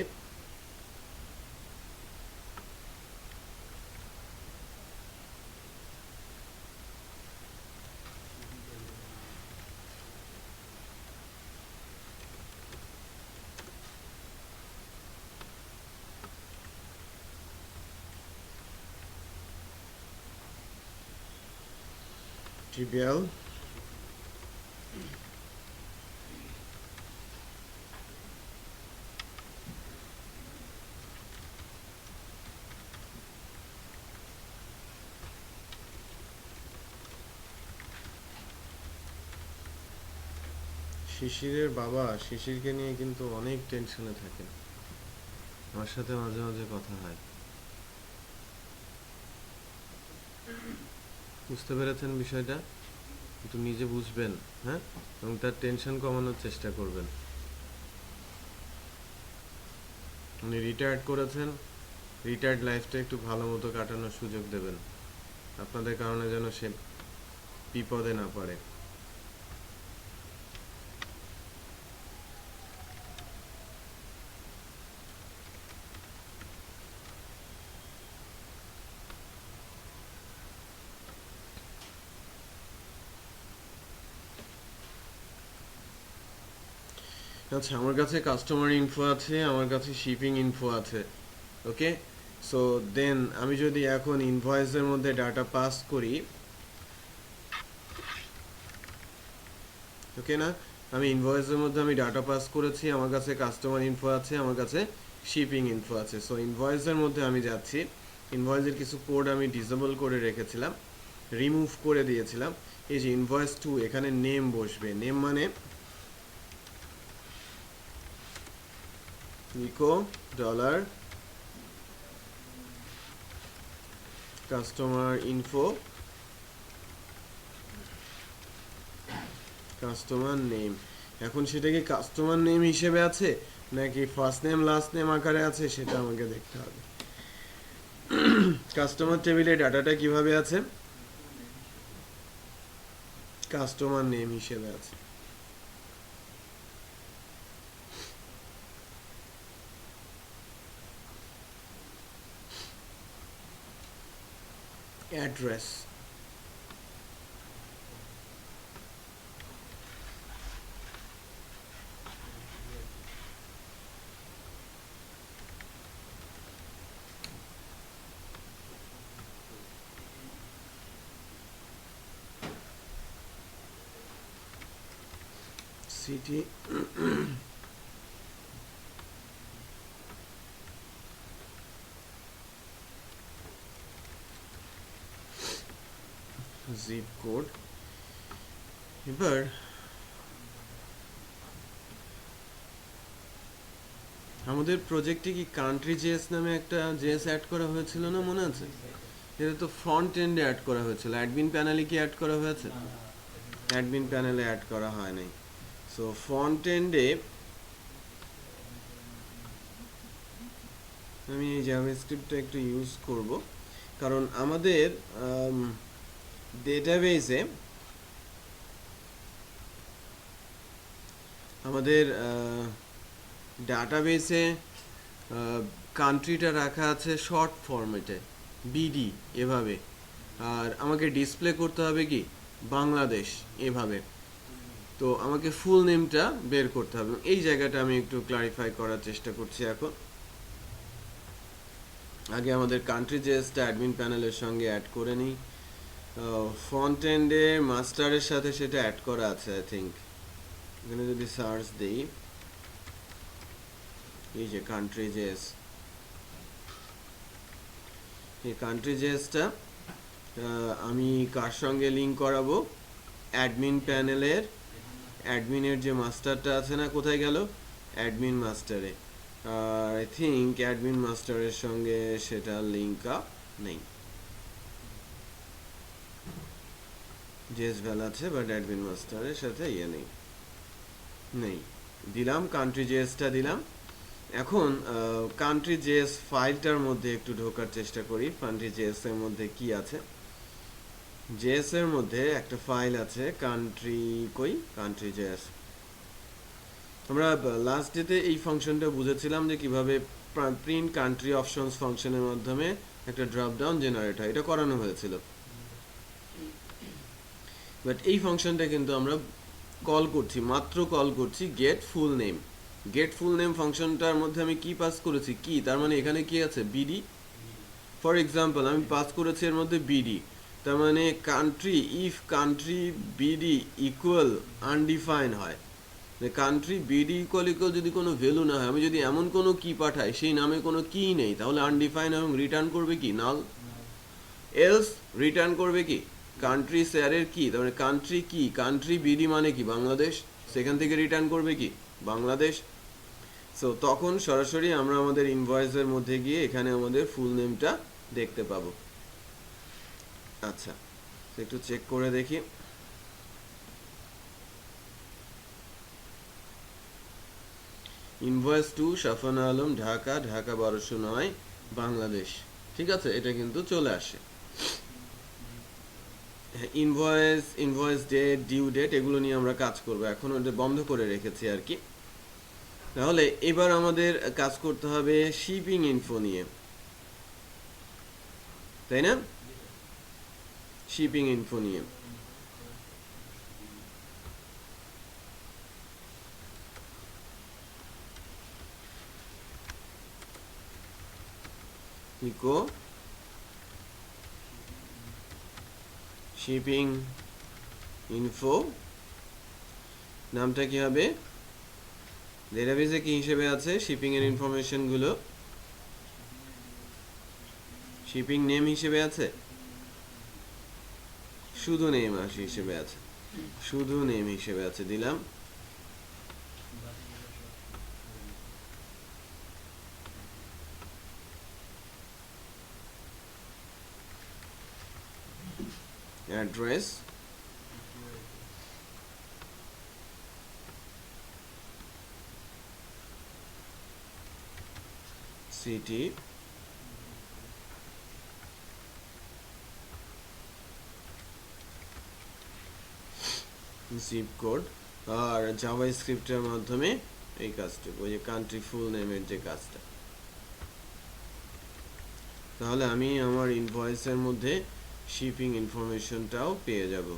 ট্রিভিয়াল শিশিরের বাবা শিশিরকে নিয়ে কিন্তু অনেক টেনশনে থাকে, আমার সাথে মাঝে মাঝে কথা হয়। বুঝতে পেরেছেন বিষয়টা? একটু নিজে বুঝবেন, হ্যাঁ, এবং তার টেনশন কমানোর চেষ্টা করবেন। উনি রিটায়ার্ড করেছেন, রিটায়ার্ড লাইফটা একটু ভালো মতো কাটানোর সুযোগ দেবেন, আপনাদের কারণে যেন সে বিপদে না পড়ে। আচ্ছা, আমার কাছে কাস্টমার ইনফো আছে, আমার কাছে শিপিং ইনফো আছে, ওকে। সো দেন আমি যদি এখন ইনভয়েসের মধ্যে ডাটা পাস করি, ওকে না, আমি ইনভয়েসের মধ্যে আমি ডাটা পাস করেছি, আমার কাছে কাস্টমার ইনফো আছে, আমার কাছে শিপিং ইনফো আছে। সো ইনভয়েসের মধ্যে আমি যাচ্ছি, ইনভয়েসের কিছু কোড আমি ডিসেবল করে রেখেছিলাম, রিমুভ করে দিয়েছিলাম। এই যে ইনভয়েস 2, এখানে নেম বসবে, নেম মানে echo dollar customer info customer name. এখন সেটা কি কাস্টমার নেম হিসেবে আছে নাকি ফার্স্ট নেম লাস্ট নেম আকারে আছে সেটা আমাকে দেখতে হবে। কাস্টমার টেবিলে ডাটাটা কিভাবে আছে? কাস্টমার নেম হিসেবে আছে। Address, city, zip code. এবার আমাদের প্রজেক্টে কি কান্ট্রি জেএস নামে একটা জেএস অ্যাড করা হয়েছিল না, মনে আছে? এটা তো ফ্রন্ট এন্ডে অ্যাড করা হয়েছিল, অ্যাডমিন প্যানেলে কি অ্যাড করা হয়েছে? অ্যাডমিন প্যানেলে অ্যাড করা হয় নাই। সো ফ্রন্ট এন্ডে আমি এই জাভাস্ক্রিপ্টটা একটু ইউজ করব, কারণ আমাদের ডেটাবেসে আমাদের ডাটাবেসে কান্ট্রিটা রাখা আছে শর্ট ফরম্যাটে, বিডি এভাবে, আর আমাকে ডিসপ্লে করতে হবে কি বাংলাদেশ এভাবে। তো আমাকে ফুল নেমটা বের করতে হবে, এই জায়গাটা আমি একটু ক্লারিফাই করার চেষ্টা করছি এখন। আগে আমাদের কান্ট্রি জেএসটা অ্যাডমিন প্যানেলের সঙ্গে অ্যাড করে নিই। ফ্রন্ট এন্ডে মাস্টারের সাথে সেটা অ্যাড করা আছে আই থিঙ্ক। এখানে যদি সার্চ দিই, এই যে কান্ট্রি জেএস, এই কান্ট্রি জেএসটা আমি কার সঙ্গে লিঙ্ক করাবো? অ্যাডমিন প্যানেলের অ্যাডমিনের যে মাস্টারটা আছে না, কোথায় গেল? অ্যাডমিন মাস্টারে। আর আই থিঙ্ক অ্যাডমিন মাস্টারের সঙ্গে সেটা লিঙ্ক আপ নেই। জেএস ভ্যাল আছে বাট অ্যাডমিন মাস্টারের সাথে ইয়ে নেই নেই দিলাম কান্ট্রি জেএসটা দিলাম। এখন কান্ট্রি জেএস ফাইলটার মধ্যে একটু ঢোকার চেষ্টা করি। কান্ট্রি জেএস এর মধ্যে কি আছে? জেএস এর মধ্যে একটা ফাইল আছে কান্ট্রি, কই কান্ট্রি জেএস। আমরা লাস্ট ডেতে এই ফাংশনটা বুঝেছিলাম যে কিভাবে প্রিন্ট কান্ট্রি অপশনস ফাংশনের মাধ্যমে একটা ড্রপ ডাউন জেনারেট হয়, এটা করানো হয়েছিল। বাট এই ফাংশনটা কিন্তু আমরা কল করছি, মাত্র কল করছি get full name. Get full name ফাংশনটার মধ্যে আমি কি পাস করেছি, কি তার মানে এখানে কি আছে, বিডি। ফর এক্সাম্পল আমি পাস করেছি এর মধ্যে বিডি, তার মানে country, if country BD equal undefined হয়, কান্ট্রি বিডি ইকুয়াল ইকুয়াল যদি কোনো ভ্যালু না হয়, আমি যদি এমন কোনো কি পাঠাই সেই নামে কোনো কি নেই, তাহলে আনডিফাইন এবং রিটার্ন করবে কি, নাল। এলস রিটার্ন করবে কি, কান্ট্রি স্যারের কি, তার মানে কান্ট্রি কি, কান্ট্রি বিডি মানে কি বাংলাদেশ, সেখান থেকে রিটার্ন করবে কি বাংলাদেশ। সো তখন সরাসরি আমরা আমাদের ইনভয়েসের মধ্যে গিয়ে এখানে আমাদের ফুল নেমটা দেখতে পাবো। আচ্ছা একটু চেক করে দেখি। ইনভয়েস টু শাফানা আলম, ঢাকা, ঢাকা 1209 বাংলাদেশ, ঠিক আছে, এটা কিন্তু চলে আসে। Invoice, invoice date, due date, এগুলো নিয়ে আমরা কাজ করবো, এখন ওটা বন্ধ করে রেখেছি আর কি। তাহলে এবার আমাদের কাজ করতে হবে শিপিং ইনফো নিয়ে, তাই না? শিপিং ইনফো নিয়ে ইকো শিপিং ইনফো, নামটা কি হবে, ডেটাবেসে কি হিসেবে আছে শিপিং এর ইনফরমেশন গুলো, শিপিং নেম হিসেবে আছে, শুধু নেম হিসেবে আছে, শুধু নেম হিসেবে আছে, দিলাম। অ্যাড্রেস, সিটি, জিপ কোড, আর জাভাস্ক্রিপ্টের মাধ্যমে এই কাজটুকু, ওই যে কান্ট্রি ফুল নেমের যে কাজটা। তাহলে আমি আমার ইনভয়েসের মধ্যে শিপিং ইনফরমেশনটাও পেয়ে যাব।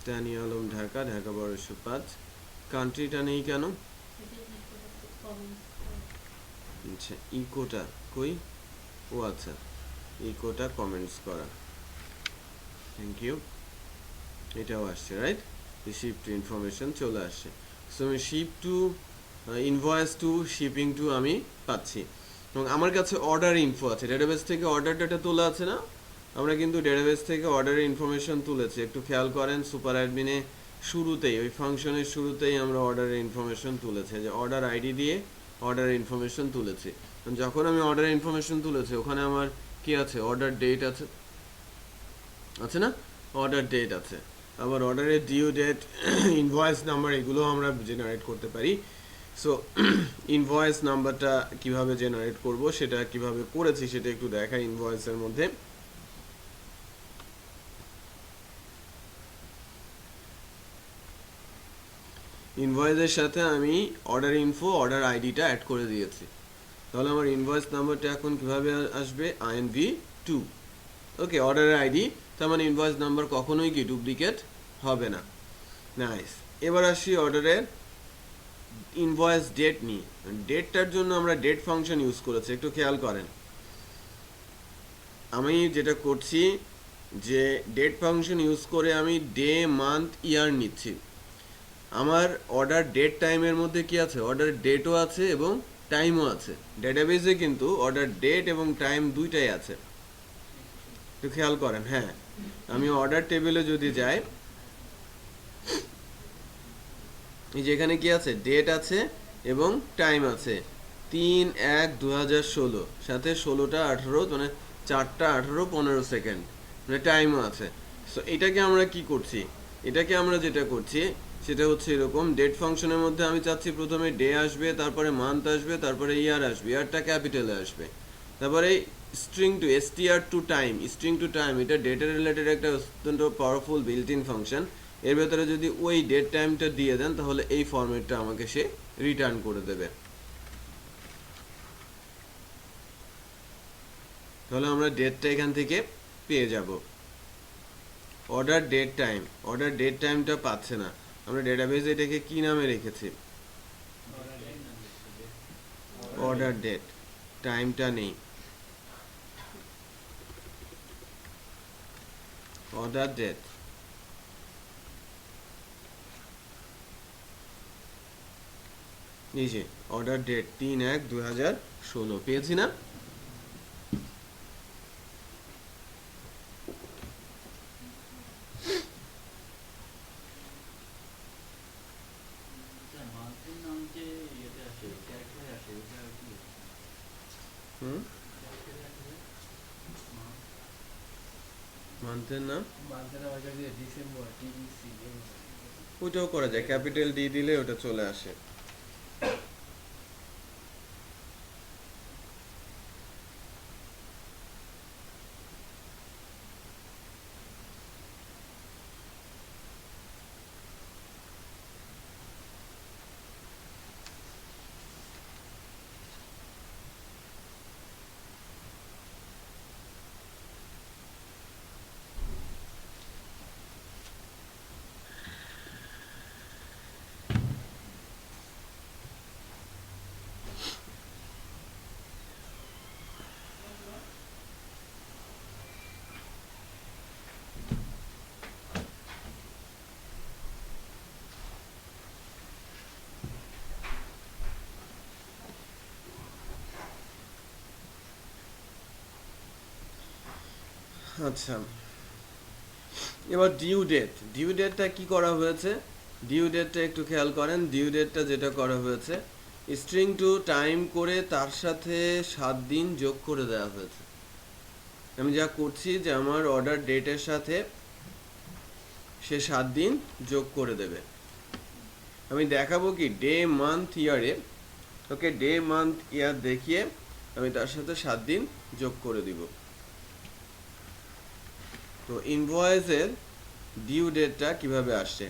তানিয়া আলম, ঢাকা, ঢাকা 1205, কান্ট্রিটা নেই কেন? আচ্ছা ইকোটা কই, ও আচ্ছা ইকোটা কমেন্টস করা, থ্যাংক ইউ, এটাও আসছে রাইট, শিপ টু ইনফরমেশন চলে আসছে। সো আমি ship to, invoice to, shipping to আমি পাচ্ছি, এবং আমার কাছে অর্ডার ইনফো আছে, ডেটাবেস থেকে অর্ডার ডাটা তোলা আছে না, আমরা কিন্তু ডেটাবেস থেকে অর্ডারের ইনফরমেশন তুলেছি, একটু খেয়াল করেন সুপার অ্যাডমিনে শুরুতেই, ওই ফাংশনের শুরুতেই আমরা অর্ডারের ইনফরমেশন তুলেছি, যে অর্ডার আইডি দিয়ে অর্ডারের ইনফরমেশন তুলেছি। যখন আমি অর্ডারের ইনফরমেশন তুলেছি ওখানে আমার কি আছে, অর্ডার ডেট আছে, আছে না, অর্ডার ডেট আছে, আবার অর্ডারের ডিউ ডেট, ইনভয়েস নাম্বার, এগুলো আমরা জেনারেট করতে পারি। সো ইনভয়েস নাম্বারটা কিভাবে জেনারেট করব, সেটা কিভাবে করেছি সেটা একটু দেখাই। ইনভয়েসের মধ্যে ইনভয়েসের সাথে আমি অর্ডার ইনফো, অর্ডার আইডিটা অ্যাড করে দিয়েছি, তাহলে আমার ইনভয়েস নাম্বারটা এখন কিভাবে আসবে, INV2, ওকে, অর্ডারের আইডি, তার মানে ইনভয়েস নাম্বার কখনোই কি ডুপ্লিকেট হবে না। নাইস, এবার আসি অর্ডারের ইনভয়েস ডেট নিয়ে। ডেটটার জন্য আমরা ডেট ফাংশন ইউজ করেছি, একটু খেয়াল করেন। আমি যেটা করছি যে ডেট ফাংশন ইউজ করে আমি ডে, মান্থ, ইয়ার নিচ্ছি। আমার অর্ডার ডেট টাইমের মধ্যে কি আছে, অর্ডার ডেটও আছে এবং টাইমও আছে, ডেটাবেসে কিন্তু অর্ডার ডেট এবং টাইম দুইটাই আছে, একটু খেয়াল করেন। হ্যাঁ, আমি অর্ডার টেবিলে যদি যাই, এই যেখানে কি আছে, ডেট আছে এবং টাইম আছে, 3/1/2016, সাথে 16টা 18, মানে 4টা 18 15 সেকেন্ড, মানে টাইমও আছে। সো এটাকে আমরা কি করছি, এটাকে আমরা যেটা করছি সেটা হচ্ছে এরকম, ডেট ফাংশনের মধ্যে আমি চাচ্ছি প্রথমে ডে আসবে, তারপরে মান্থ আসবে, তারপরে ইয়ার আসবে, ইয়ারটা ক্যাপিটালে আসবে, তারপরে string two string to time এটা ডেটের রিলেটেড একটা অত্যন্ত পাওয়ারফুল বিল্ট ইন ফাংশন। এর ভেতরে যদি ওই ডেট টাইমটা দিয়ে দেন তাহলে এই ফরম্যাটটা আমাকে সে রিটার্ন করে দেবে। তাহলে আমরা ডেটটা এখান থেকে পেয়ে যাব। অর্ডার ডেট টাইমটা পাচ্ছে না, আমরা ডেটাবেজে এটাকে কি নামে রেখেছি, অর্ডার ডেট, টাইমটা নেই, অর্ডার ডেট। এই যে অর্ডার ডেট 3/1/2016 পেয়েছি না? মান্থের নাম ওইটাও করা যায়, ক্যাপিটাল ডি দিলে ওটা চলে আসে। আচ্ছা, এবার ডিউ ডেটটা কি করা হয়েছে, ডিউ ডেটটা একটু খেয়াল করেন। ডিউ ডেটটা যেটা করা হয়েছে, স্ট্রিং টু টাইম করে তার সাথে 7 দিন যোগ করে দেওয়া হয়েছে। আমি যা করছি যে আমার অর্ডার ডেটের সাথে সে 7 দিন যোগ করে দেবে। আমি দেখাবো কি ডে মান্থ ইয়ারে, ওকে ডে মান্থ ইয়ার দেখিয়ে আমি তার সাথে 7 দিন যোগ করে দিব। তো ইনভয়েসের ডিউ ডেটটা কিভাবে আসছে,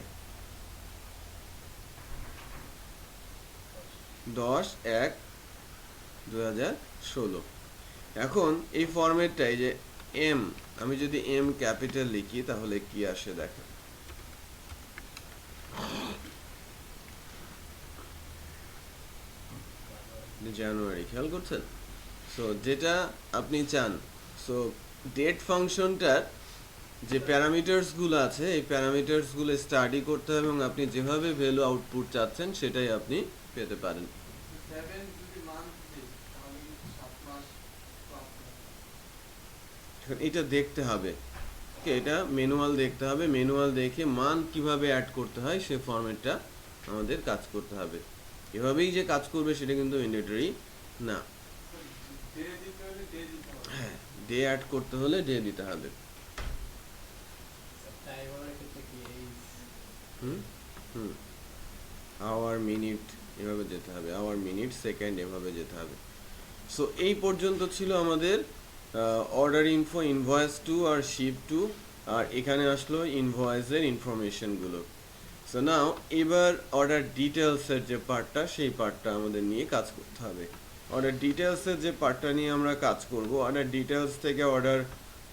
10/1/2016। এখন এই ফরম্যাটটাই যে এম, আমি যদি এম ক্যাপিটাল লিখি তাহলে কি আসে দেখেন, জানুয়ারি, খেয়াল করছেন? সো যেটা আপনি চান, সো ডেট ফাংশনটার যে প্যারামিটার্সগুলো আছে এই প্যারামিটার্সগুলো স্টাডি করতে হবে এবং আপনি যেভাবে ভ্যালু আউটপুট চাচ্ছেন সেটাই আপনি পেতে পারেন। এটা দেখতে হবে, এটা ম্যানুয়াল দেখতে হবে, ম্যানুয়াল দেখে মান কিভাবে অ্যাড করতে হয় সে ফরম্যাটটা আমাদের কাজ করতে হবে। এভাবেই যে কাজ করবে সেটা কিন্তু ম্যান্ডেটরি না। হ্যাঁ, ডে অ্যাড করতে হলে ডে দিতে হবে। আওয়ার মিনিট এভাবে যেতে হবে, আওয়ার মিনিট সেকেন্ড এভাবে যেতে হবে। সো এই পর্যন্ত ছিল আমাদের অর্ডার ইনফো, ইনভয়েস টু আর শিপ টু, আর এখানে আসলো ইনভয়েসের ইনফরমেশনগুলো। সো নাও এবার অর্ডার ডিটেলসের যে পার্টটা সেই পার্টটা আমাদের নিয়ে কাজ করতে হবে। অর্ডার ডিটেলসের যে পার্টটা নিয়ে আমরা কাজ করব, অর্ডার ডিটেলস থেকে অর্ডার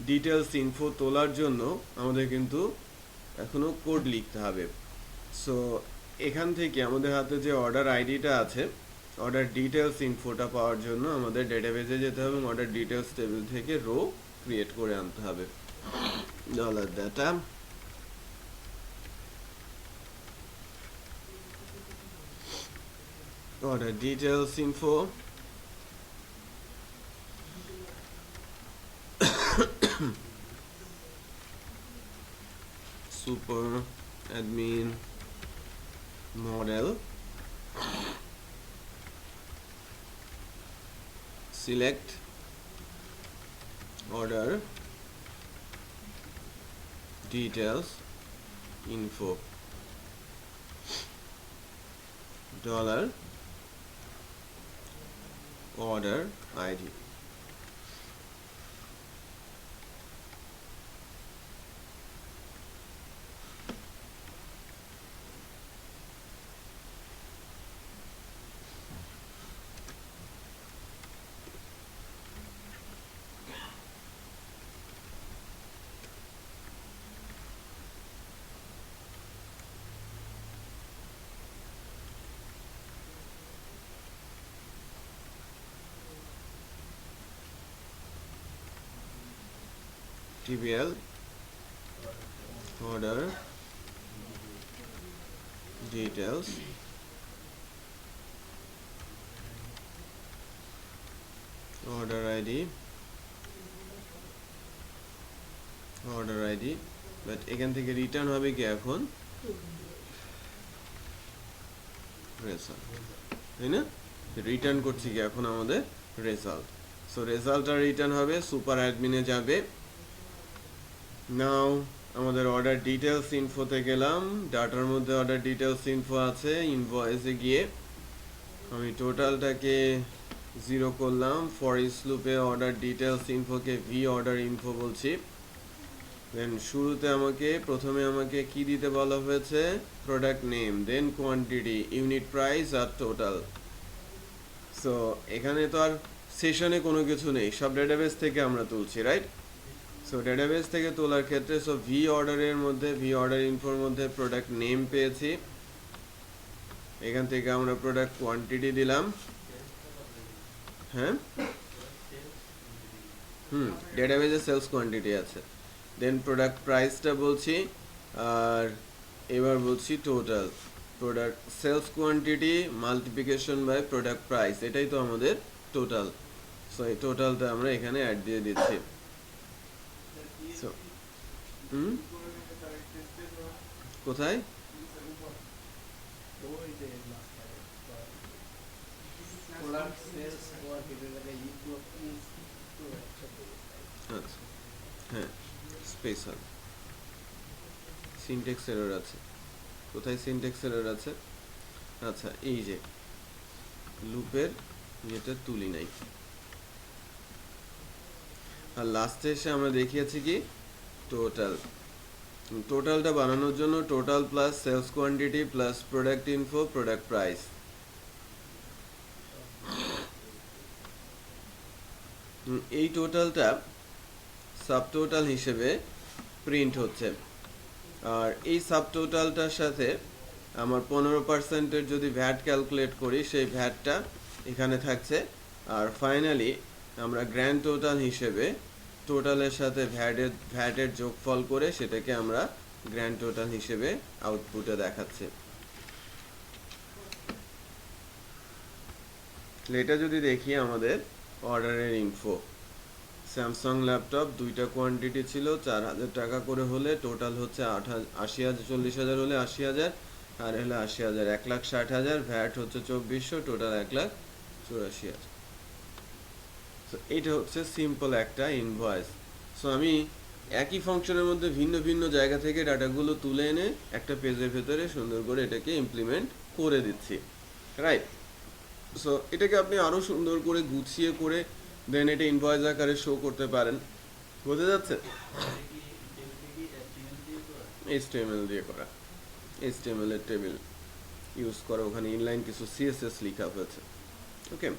ডিটেলস ইনফো তোলার জন্য আমাদের কিন্তু এখনও কোড লিখতে হবে। সো এখান থেকে আমাদের হাতে যে অর্ডার আইডিটা আছে, অর্ডার ডিটেলস ইনফোটা পাওয়ার জন্য আমাদের ডেটাবেজে যেতে হবে এবং অর্ডার ডিটেলস টেবিল থেকে রো ক্রিয়েট করে আনতে হবে। $data order details info super admin model select order details info dollar order ID. TBL order details order ID but এখান থেকে রিটার্ন হবে কি এখন রেজাল্ট, তাই না? রিটার্ন করছি কি এখন আমাদের রেজাল্ট। সো রেজাল্টটা রিটার্ন হবে, সুপার অ্যাডমিনে যাবে। নাও আমাদের অর্ডার ডিটেলস ইনফোতে গেলাম, ডাটার মধ্যে অর্ডার ডিটেলস ইনফো আছে। ইনভয়েসে গিয়ে আমি টোটালটাকে 0 করলাম, ফর ইচ লুপে অর্ডার ডিটেলস ইনফোকে ভি অর্ডার ইনফো বলছি। দেন শুরুতে প্রথমে আমাকে কি দিতে বলা হয়েছে, product name, then quantity, unit price আর টোটাল। সো এখানে তো আর সেশনে কোনো কিছু নেই, সব ডেটাবেস থেকে আমরা তুলছি, রাইট? সো ডেটাবেস থেকে তোলার ক্ষেত্রে ভি অর্ডারের মধ্যে, ভি অর্ডার ইনফোর মধ্যে প্রোডাক্ট নেম পেয়েছি, এখান থেকে আমরা প্রোডাক্ট কোয়ান্টিটি দিলাম। হ্যাঁ, ডেটাবেসে সেলস কোয়ান্টিটি আছে। দেন প্রোডাক্ট প্রাইসটা বলছি, আর এবার বলছি total, product sales quantity multiplication by product price, এটাই তো আমাদের টোটাল। সো এই টোটালটা আমরা এখানে অ্যাড দিয়ে দিচ্ছি। কোথায়? আচ্ছা, হ্যাঁ, স্পেশাল সিনট্যাক্স এরর আছে। কোথায় সিনট্যাক্স এরর আছে? আচ্ছা, এই যে লুপের যেটা তুলি নাই, আর লাস্টে এসে আমরা দেখিয়েছি কি টোটাল। টোটালটা বানানোর জন্য total plus sales quantity plus product info product price, এই টোটালটা সাবটোটাল হিসেবে প্রিন্ট হচ্ছে। আর এই সাবটোটালটার সাথে আমার 15%-এর যদি ভ্যাট ক্যালকুলেট করি, সেই ভ্যাটটা এখানে থাকছে। আর ফাইনালি আমরা গ্র্যান্ড টোটাল হিসেবে টোটালের সাথে ভ্যাটের যোগফল করে সেটাকে আমরা গ্র্যান্ড টোটাল হিসেবে আউটপুটে দেখাচ্ছে। এটা যদি দেখি আমাদের অর্ডারের ইনফো, স্যামসাং ল্যাপটপ 2টা কোয়ান্টিটি ছিল, 4000 টাকা করে হলে টোটাল হচ্ছে 80,000, 40,000 হলে 80,000, আর হলে 80,000, 1,60,000, ভ্যাট হচ্ছে 2400, টোটাল 1,84,000। সো এটা হচ্ছে সিম্পল একটা ইনভয়েস। সো আমি একই ফাংশনের মধ্যে ভিন্ন ভিন্ন জায়গা থেকে ডাটাগুলো তুলে এনে একটা পেজের ভেতরে সুন্দর করে এটাকে ইমপ্লিমেন্ট করে দিচ্ছি, রাইট? সো এটাকে আপনি আরও সুন্দর করে গুছিয়ে করে দেন এটা ইনভয়েস আকারে শো করতে পারেন। বোঝা যাচ্ছে? HTML দিয়ে করা, HTML এর টেবিল ইউজ করা, ওখানে ইনলাইন কিছু CSS লেখা হয়েছে। ওকে,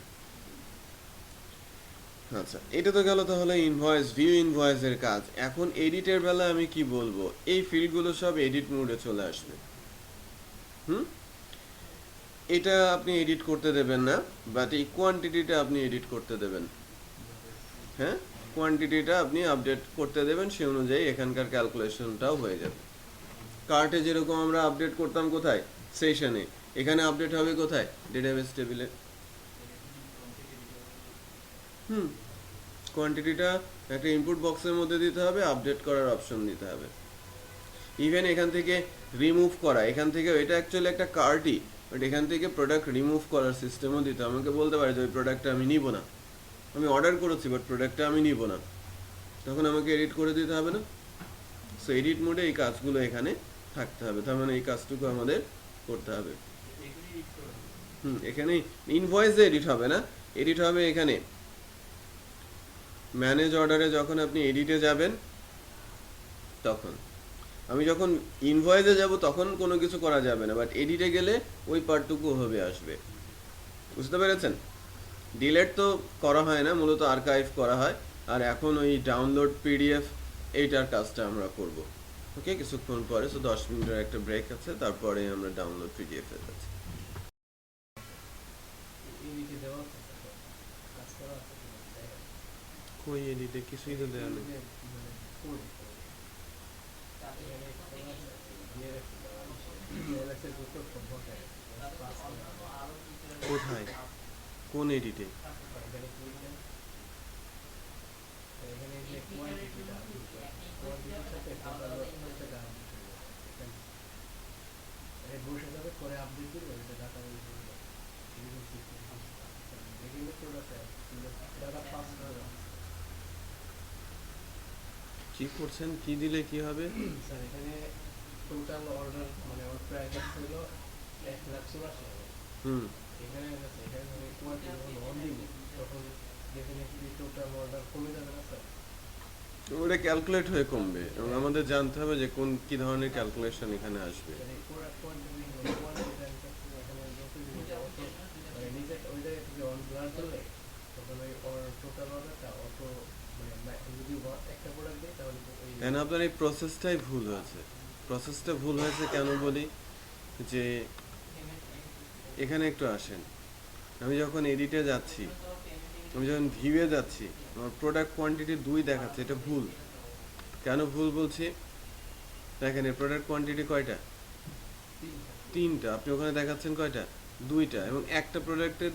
আচ্ছা, এটা তো গেল তাহলে ইনভয়েস, ভিউ ইনভয়েসের কাজ। এখন এডিটের বেলা আমি কি বলবো, এই ফিল্ডগুলো সব এডিট মোডে চলে আসবে। এটা আপনি এডিট করতে দেবেন না, বাট এই কোয়ান্টিটিটা আপনি এডিট করতে দেবেন। হ্যাঁ, কোয়ান্টিটিটা আপনি আপডেট করতে দেবেন, সে অনুযায়ী এখানকার ক্যালকুলেশনটাও হয়ে যাবে। কার্টে যেরকম আমরা আপডেট করতাম কোথায়, সেশনে, এখানে আপডেট হবে কোথায়, ডেটাবেস টেবিলে। কোয়ান্টিটিটা একটা ইনপুট বক্সের মধ্যে দিতে হবে, আপডেট করার অপশন দিতে হবে। ইভেন এখান থেকে রিমুভ করা, এখান থেকে এটা অ্যাকচুয়ালি একটা কার্টই, বাট এখান থেকে প্রোডাক্ট রিমুভ করার সিস্টেমও দিতে। আমাকে বলতে পারে যে ওই প্রোডাক্টটা আমি নিব না, আমি অর্ডার করেছি বাট প্রোডাক্টটা আমি নিব না, তখন আমাকে এডিট করে দিতে হবে না? সো এডিট মোডে এই কাজগুলো এখানে থাকতে হবে, তার মানে এই কাজটুকু আমাদের করতে হবে। এখানে ইনভয়েসে এডিট হবে না, এডিট হবে এখানে ম্যানেজ অর্ডারে। যখন আপনি এডিটে যাবেন তখন, আমি যখন ইনভয়েসে যাব তখন কোনো কিছু করা যাবে না, বাট এডিটে গেলে ওই পার্টটুকু হবে আসবে। বুঝতে পেরেছেন? ডিলেট তো করা হয় না, মূলত আর্কাইভ করা হয়। আর এখন ওই ডাউনলোড পিডিএফ এইটার কাজটা আমরা করব। ওকে, কিছুক্ষণ পরে, সো 10 মিনিটের একটা ব্রেক আছে, তারপরে আমরা ডাউনলোড পিডিএফ এর কাছে। কই এডিটে কিছুই তো দেওয়া নেই। কোথায়, কোন এডিটে? কি করছেন, কি দিলে কি হবে? স্যার এখানে টোটাল অর্ডার মানে ওর প্রাইস ছিল 1,84,000। এখানে এখানে কোয়ান্টিটি যখন অন দিব তখন ডেফিনেটলি টোটাল অর্ডার কমে যাবে না স্যার? ওটা ক্যালকুলেট হয়ে কমবে, এবং আমাদের জানতে হবে যে কোন কি ধরনের ক্যালকুলেশন এখানে আসবে। কেন আপনার এই প্রসেসটাই ভুল হয়েছে। প্রসেসটা ভুল হয়েছে কেন বলি, যে এখানে একটু আসেন। আমি যখন এডিটে যাচ্ছি, আমি যখন ভিউয়ে যাচ্ছি, আমার প্রোডাক্ট কোয়ান্টিটি 2 দেখাচ্ছে, এটা ভুল। কেন ভুল বলছি, দেখেন এর প্রোডাক্ট কোয়ান্টিটি কয়টা? 3টা। আপনি ওখানে দেখাচ্ছেন কয়টা? 2টা। এবং একটা প্রোডাক্টের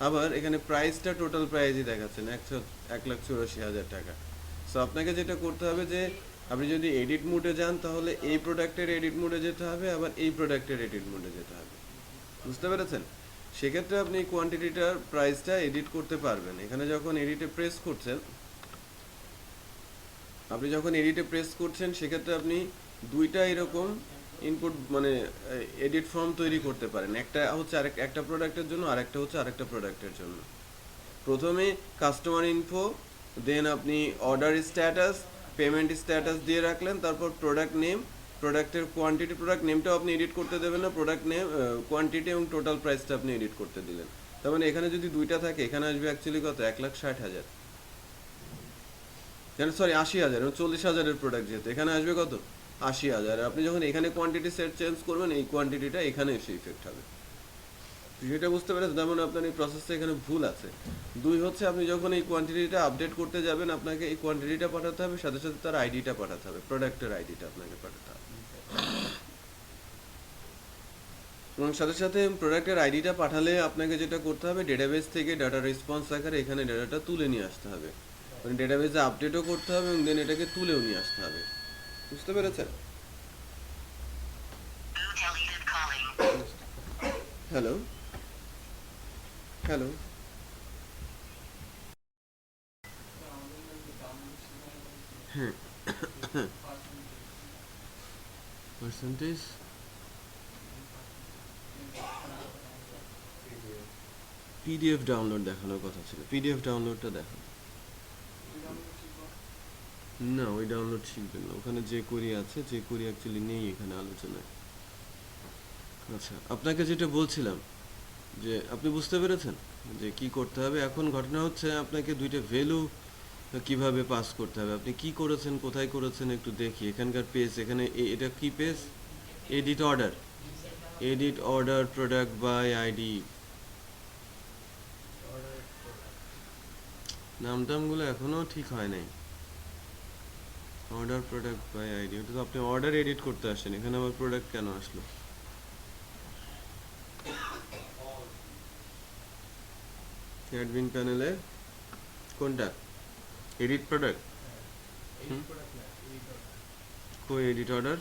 আবার এখানে প্রাইসটা টোটাল প্রাইসই দেখাচ্ছেন 1,84,000 টাকা। সো আপনাকে যেটা করতে হবে যে আপনি যদি এডিট মোডে যান তাহলে এই প্রোডাক্টের এডিট মোডে যেতে হবে, আবার এই প্রোডাক্টের এডিট মোডে যেতে হবে। বুঝতে পেরেছেন? সেক্ষেত্রে আপনি কোয়ান্টিটিটার প্রাইসটা এডিট করতে পারবেন। এখানে যখন এডিটে প্রেস করছেন, সেক্ষেত্রে আপনি 2টা এরকম ইনপুট মানে এডিট ফর্ম তৈরি করতে পারেন। একটা হচ্ছে একটা প্রোডাক্টের জন্য, আর একটা হচ্ছে আরেকটা প্রোডাক্টের জন্য। প্রথমে কাস্টমার ইনফো, দেন আপনি অর্ডার স্ট্যাটাস, পেমেন্ট স্ট্যাটাস দিয়ে রাখলেন, তারপর প্রোডাক্ট নেম, প্রোডাক্টের কোয়ান্টিটি, প্রোডাক্ট নেমটাও আপনি এডিট করতে দেবেন না, প্রোডাক্ট নেম, কোয়ান্টিটি এবং টোটাল প্রাইসটা আপনি এডিট করতে দিলেন। তার মানে এখানে যদি 2টা থাকে, এখানে আসবে অ্যাকচুয়ালি কত? 1,60,000, সরি 80,000, এবং 40,000-এর প্রোডাক্ট যেহেতু, এখানে আসবে কত? 80,000। আপনি যখন এখানে কোয়ান্টিটি সেট চেঞ্জ করবেন, এই কোয়ান্টিটিটা এখানে এসে ইফেক্ট হবে। সেটা বুঝতে পেরেছেন? তেমন আপনার এই প্রসেসটা এখানে ভুল আছে। 2 হচ্ছে আপনি যখন এই কোয়ান্টিটিটা আপডেট করতে যাবেন, আপনাকে এই কোয়ান্টিটিটা পাঠাতে হবে, সাথে সাথে তার আইডিটা পাঠাতে হবে, প্রোডাক্টের আইডিটা আপনাকে পাঠাতে হবে, এবং সাথে সাথে প্রোডাক্টের আইডিটা পাঠালে আপনাকে যেটা করতে হবে, ডেটাবেস থেকে ডাটা রেসপন্স আকারে এখানে ডাটাটা তুলে নিয়ে আসতে হবে, মানে ডেটাবেসে আপডেটও করতে হবে এবং দেন এটাকে তুলেও নিয়ে আসতে হবে। বুঝতে পেরেছেন? হ্যালো হ্যালো হ্যাঁ, পার্সেন্টেজ পিডিএফ ডাউনলোড দেখানোর কথা ছিল, পিডিএফ ডাউনলোডটা দেখান না। ওই ডাউনলোড শিখবেন না, ওখানে যে কোরি আছে, যে কোরি অ্যাকচুয়ালি নেই এখানে আলোচনায়। আচ্ছা, আপনাকে যেটা বলছিলাম, যে আপনি বুঝতে পেরেছেন যে কি করতে হবে। এখন ঘটনা হচ্ছে আপনাকে 2টা ভ্যালু কিভাবে পাস করতে হবে। আপনি কি করেছেন, কোথায় করেছেন একটু দেখি। এখানকার পেজ, এখানে এটা কি page? Edit order, edit order product by ID, নামটামগুলো এখনও ঠিক হয় নাই। অর্ডার প্রোডাক্ট বাই আইডি, ওটা তো আপনি অর্ডার এডিট করতে আসেন, এখানে আবার প্রোডাক্ট কেন আসলো? অ্যাডমিন প্যানেলে কোনটা? এডিট প্রোডাক্ট, কই এডিট অর্ডার?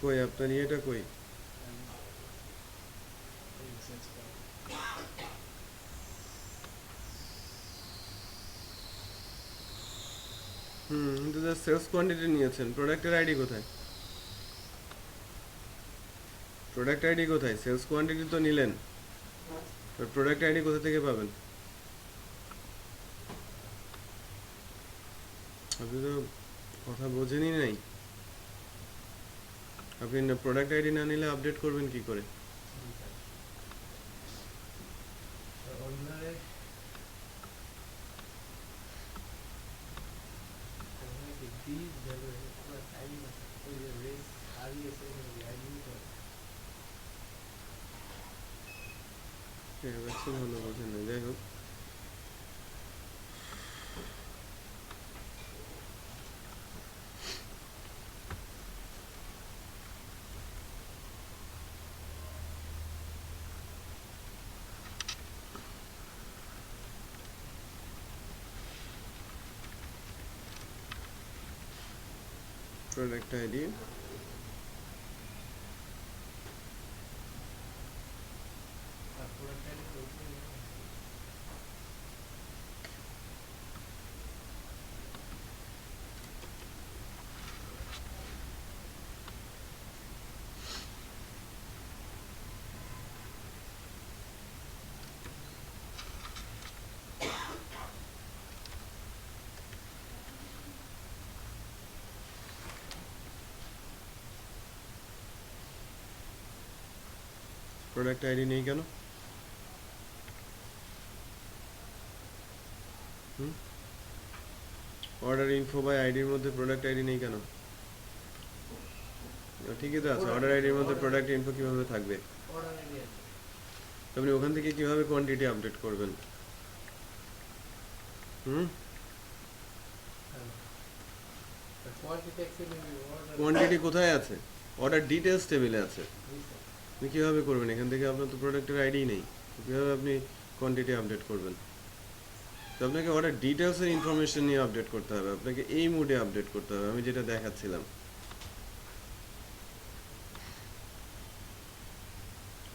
কই আপনার ইয়েটা কই? কিন্তু সেলস কোয়ান্টিটি নিয়েছেন, প্রোডাক্টের আইডি কোথায়? প্রোডাক্ট আইডি কোথায়? সেলস কোয়ান্টিটি তো নিলেন, প্রোডাক্ট আইডি কোথা থেকে পাবেন? আপনি তো কথা বোঝেনই নাই। আপনি প্রোডাক্ট আইডি না নিলে আপডেট করবেন কি করে? ভালো বোঝেন না, যাই হোক। প্রোডাক্ট আইডি, প্রোডাক্ট আইডি নেই কেন? অর্ডার ইনফো বাই আইডির মধ্যে প্রোডাক্ট আইডি নেই কেন? ঠিকই তো আছে, অর্ডার আইডির মধ্যে প্রোডাক্ট ইনফো কিভাবে থাকবে? আপনি ওখান থেকে কিভাবে কোয়ান্টিটি আপডেট করবেন? কোয়ান্টিটি কোথায় আছে? অর্ডার ডিটেলস টেবিলে আছে। আপনি কিভাবে করবেন? এখান থেকে আপনার তো প্রোডাক্টের আইডি নেই, কিভাবে আপনি কোয়ান্টিটি আপডেট করবেন? তো আপনাকে অর্ডার ডিটেলসের ইনফরমেশন নিয়ে আপডেট করতে হবে, আপনাকে এই মুডে আপডেট করতে হবে, আমি যেটা দেখাচ্ছিলাম।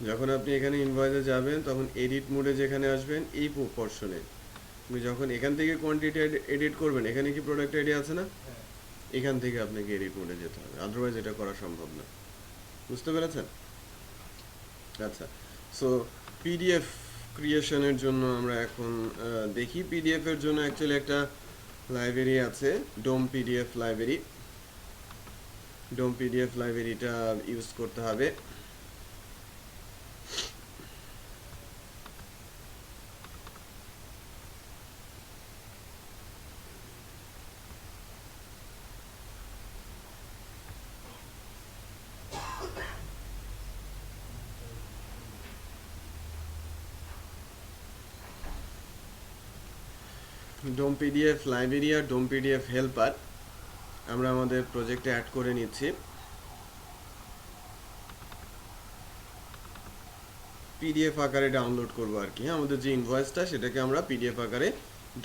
যখন আপনি এখানে ইনভয়েসে যাবেন তখন এডিট মোডে যেখানে আসবেন এই পোর্শনে, আপনি যখন এখান থেকে কোয়ান্টিটি এডিট করবেন, এখানে কি প্রোডাক্ট আইডি আছে না? এখান থেকে আপনাকে এডিট মোডে যেতে হবে, আদারওয়াইজ এটা করা সম্ভব না। বুঝতে পেরেছেন? আচ্ছা, সো পিডিএফ ক্রিয়েশনের জন্য আমরা এখন দেখি। পিডিএফ এর জন্য অ্যাকচুয়ালি একটা লাইব্রেরি আছে, ডোম পিডিএফ লাইব্রেরি। ডোম পিডিএফ লাইব্রেরিটা ইউজ করতে হবে। ডোম পিডিএফ লাইব্রেরি আর ডোম পিডিএফ হেল্পার আমরা আমাদের প্রজেক্টে অ্যাড করে নিচ্ছি। পিডিএফ আকারে ডাউনলোড করবো আর কি, আমাদের যে ইনভয়েসটা সেটাকে আমরা পিডিএফ আকারে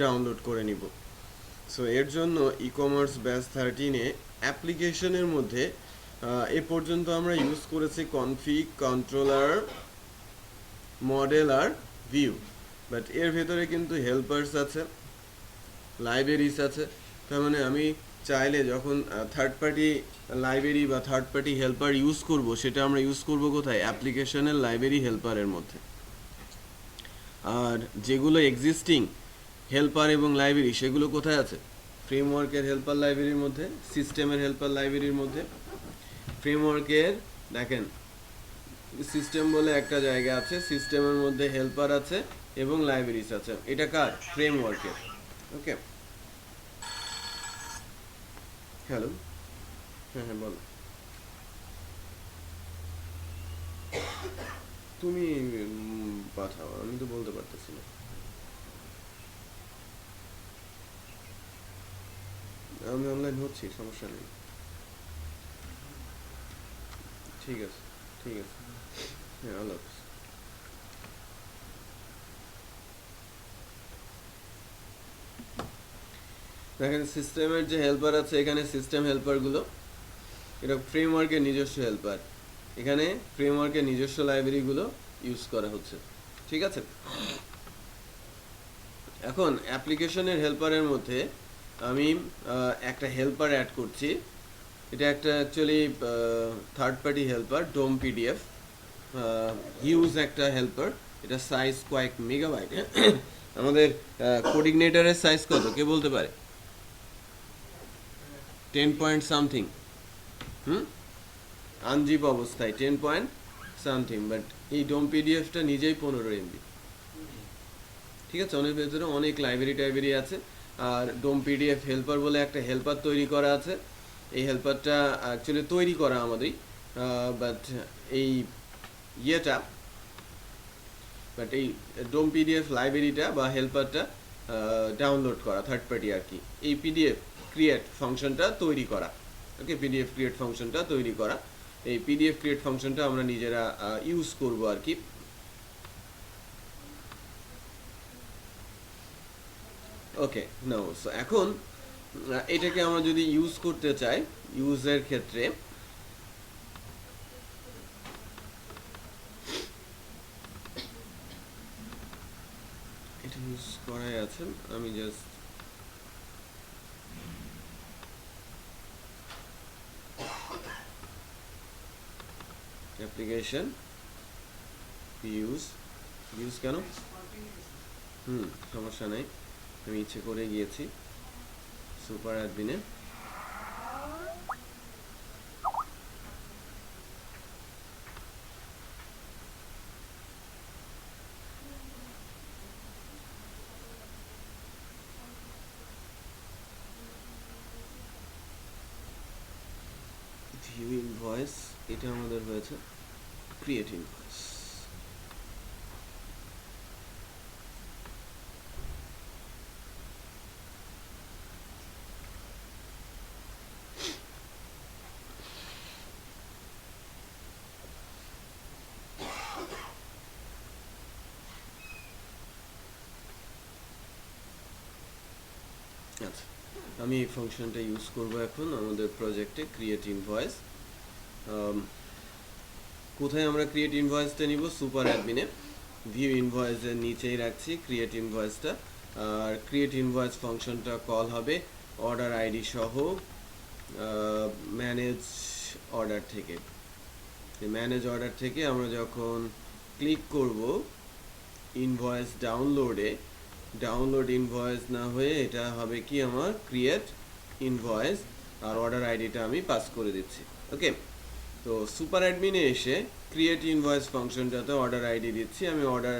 ডাউনলোড করে নিব। সো এর জন্য ই কমার্স ব্যাচ 13-এ অ্যাপ্লিকেশনের মধ্যে এ পর্যন্ত আমরা ইউজ করেছি কনফিগ, কন্ট্রোলার, মডেল আর ভিউ, বাট এর ভেতরে কিন্তু হেল্পার্স আছে, লাইব্রেরিজ আছে। তার মানে আমি চাইলে যখন থার্ড পার্টি লাইব্রেরি বা থার্ড পার্টি হেল্পার ইউজ করব, সেটা আমরা ইউজ করব কোথায়? অ্যাপ্লিকেশনের লাইব্রেরি হেল্পারের মধ্যে। আর যেগুলো এক্সিস্টিং হেল্পার এবং লাইব্রেরি সেগুলো কোথায় আছে? ফ্রেমওয়ার্কের হেল্পার লাইব্রেরির মধ্যে, সিস্টেমের হেল্পার লাইব্রেরির মধ্যে। ফ্রেমওয়ার্কের দেখেন সিস্টেম বলে একটা জায়গা আছে, সিস্টেমের মধ্যে হেল্পার আছে এবং লাইব্রেরিজ আছে। এটা কার? ফ্রেমওয়ার্কের। ওকে, হ্যালো, হ্যাঁ হ্যাঁ বলো। তুমি পাঠাও, আমি তো বলতে পারতেছি না। আমি অনলাইন হচ্ছি, সমস্যা নেই। ঠিক আছে, ঠিক আছে, হ্যাঁ, আল্লাহ হাফিজ। দেখেন সিস্টেমের যে হেল্পার আছে, এখানে সিস্টেম হেল্পারগুলো, এটা ফ্রেমওয়ার্কের নিজস্ব হেল্পার, এখানে ফ্রেমওয়ার্কের নিজস্ব লাইব্রেরিগুলো ইউজ করা হচ্ছে, ঠিক আছে। এখন অ্যাপ্লিকেশনের হেল্পারের মধ্যে আমি একটা হেল্পার অ্যাড করছি। এটা একটা অ্যাকচুয়ালি থার্ড পার্টি হেল্পার, ডোম পিডিএফ, হিউজ একটা হেল্পার। এটা সাইজ কয়েক মেগাবাইট। আমাদের কোঅর্ডিনেটরের সাইজ কত কে বলতে পারে? 10 পয়েন্ট সামথিং। আনজিপ অবস্থায় 10 পয়েন্ট সামথিং, বাট এই ডোম পিডিএফটা নিজেই 15 MB, ঠিক আছে। অনেক ভেতরে অনেক লাইব্রেরি টাইব্রেরি আছে। আর ডোম পিডিএফ হেল্পার বলে একটা হেল্পার তৈরি করা আছে। এই হেল্পারটা অ্যাকচুয়ালি তৈরি করা আমাদেরই, বাট এই এই ডোম পিডিএফ লাইব্রেরিটা বা হেল্পারটা ডাউনলোড করা থার্ড পার্টি আর কি। এই পিডিএফ ক্রিয়েট ফাংশনটা তৈরি করা, ওকে, পিডিএফ ক্রিয়েট ফাংশনটা তৈরি করা। এই পিডিএফ ক্রিয়েট ফাংশনটা আমরা নিজেরা ইউজ করব আর কি। ওকে, নাও সো এখন এটাকে আমরা যদি ইউজ করতে চাই, ইউজের ক্ষেত্রে এটা ইউজ করাই আছে। আমি জাস্ট অ্যাপ্লিকেশন ইউজ কেন? সমস্যা নাই, আমি ইচ্ছে করে গিয়েছি সুপার অ্যাডমিনে। ভিউ ইনভয়েস, এটা আমাদের হয়েছে ক্রিয়েট ইনভয়েস। আচ্ছা, আমি এই ফাংশনটা ইউজ করব এখন আমাদের প্রজেক্টে, ক্রিয়েট ইনভয়েস। কোথায় আমরা ক্রিয়েট ইনভয়েসটা নিব? সুপার অ্যাডমিনে ভিউ ইনভয়েসের নিচেই রাখছি ক্রিয়েট ইনভয়েসটা। আর ক্রিয়েট ইনভয়েস ফাংশনটা কল হবে অর্ডার আইডি সহ ম্যানেজ অর্ডার থেকে। ম্যানেজ অর্ডার থেকে আমরা যখন ক্লিক করব ইনভয়েস ডাউনলোডে, ডাউনলোড ইনভয়েস না হয়ে এটা হবে কি আমার ক্রিয়েট ইনভয়েস, আর অর্ডার আইডিটা আমি পাস করে দিচ্ছি। ওকে, তো সুপার অ্যাডমিনে এসে ক্রিয়েট ইনভয়েস ফাংশনটাতে অর্ডার আইডি দিচ্ছি আমি। Order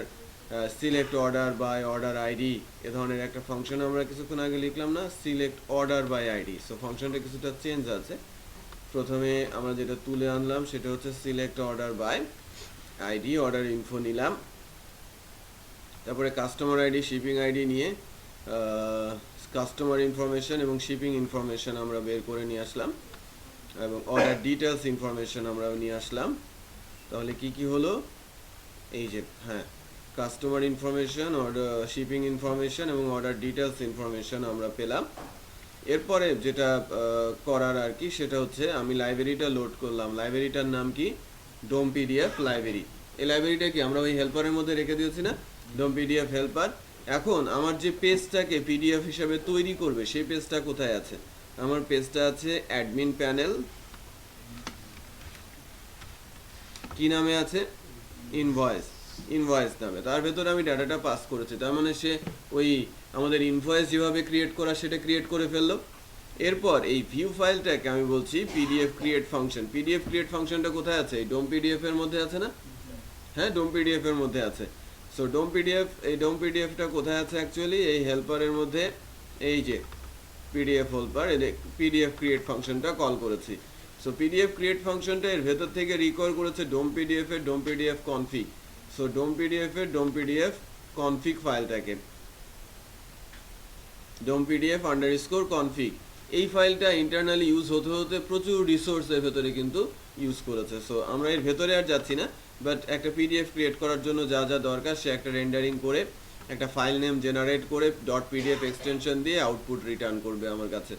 select order by order ID এ ধরনের একটা ফাংশন আমরা কিছুক্ষণ আগে লিখলাম না, select order by ID. So ফাংশনটা কিছুটা চেঞ্জ আছে। প্রথমে আমরা যেটা তুলে আনলাম সেটা হচ্ছে select order by ID, order info নিলাম, তারপরে কাস্টমার আইডি শিপিং আইডি নিয়ে কাস্টমার ইনফরমেশন এবং শিপিং ইনফরমেশন আমরা বের করে নিয়ে আসলাম, এবং অর্ডার ডিটেলস ইনফরমেশন আমরা নিয়ে আসলাম। তাহলে কি কি হলো? এই যে customer information, order shipping information এবং অর্ডার ডিটেলস ইনফরমেশন আমরা পেলাম। এরপরে যেটা করার আর কি সেটা হচ্ছে আমি লাইব্রেরিটা লোড করলাম। লাইব্রেরিটার নাম কি? ডোম পিডিএফ লাইব্রেরি। এই লাইব্রেরিটা কি আমরা ওই হেল্পারের মধ্যে রেখে দিয়েছি না, ডোম পিডিএফ হেল্পার। এখন আমার যে পেজটাকে পিডিএফ হিসাবে তৈরি করবে সেই পেজটা কোথায় আছে? আমার পেজটা আছে অ্যাডমিন প্যানেল, কি নামে আছে? ইনভয়েস, ইনভয়েস নামে। তার ভেতরে আমি ডাটাটা পাস করেছি, তার মানে সে ওই আমাদের ইনভয়েস যেভাবে ক্রিয়েট করা সেটা ক্রিয়েট করে ফেললো। এরপর এই ভিউ ফাইলটাকে আমি বলছি PDF create function. PDF create ফাংশনটা কোথায় আছে? এই ডোম পিডিএফ এর মধ্যে আছে না? হ্যাঁ, ডোম পিডিএফ এর মধ্যে আছে। সো ডোম পিডিএফ, এই ডোম পিডিএফটা কোথায় আছে অ্যাকচুয়ালি? এই হেল্পারের মধ্যে, এই যে পিডিএফ হেল্পার, এই পিডিএফ ক্রিয়েট ফাংশনটা কল করেছি। সো পিডিএফ ক্রিয়েট ফাংশনটা এর ভেতর থেকে রিকল করেছে ডোম পিডিএফ এর ডোম পিডিএফ কনফিগ। সো ডোম পিডিএফ এর ডোম পিডিএফ কনফিগ ফাইলটাকে ডোম পিডিএফ আন্ডারস্কোর কনফিগ, এই ফাইলটা ইন্টারনালি ইউজ হতে হতে প্রচুর রিসোর্স এর ভেতরে কিন্তু ইউজ করেছে। সো আমরা এর ভেতরে আর যাচ্ছি না, বাট একটা পিডিএফ ক্রিয়েট করার জন্য যা যা দরকার সে একটা রেন্ডারিং করে একটা ফাইল নেম জেনারেট করে ডট পিডিএফ এক্সটেনশন দিয়ে আউটপুট রিটার্ন করবে আমার কাছে।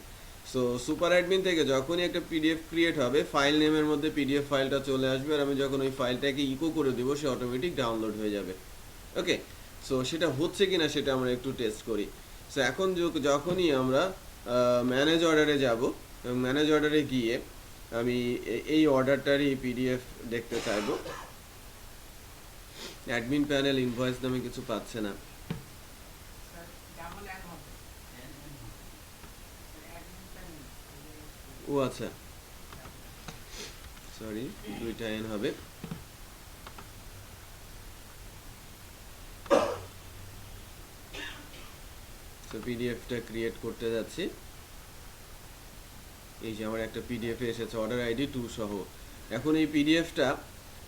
সো সুপার অ্যাডমিন থেকে যখনই একটা পিডিএফ ক্রিয়েট হবে, ফাইল নেমের মধ্যে পিডিএফ ফাইলটা চলে আসবে, আর আমি যখন ওই ফাইলটাকে ইকো করে দেবো সে অটোমেটিক ডাউনলোড হয়ে যাবে। ওকে, সো সেটা হচ্ছে কিনা সেটা আমরা একটু টেস্ট করি। সো এখন যখনই আমরা ম্যানেজ অর্ডারে যাব, এবং ম্যানেজ অর্ডারে গিয়ে আমি এই অর্ডারটারই পিডিএফ দেখতে চাইবো। অ্যাডমিন প্যানেল ইনভয়েস নামে কিছু পাচ্ছে না। ও আচ্ছা, সরি, দুইটা এন হবে। তো পিডিএফটা ক্রিয়েট করতে যাচ্ছি। এই যে আমার একটা পিডিএফ এসেছে অর্ডার আইডি 2 সহ। এখন এই পিডিএফটা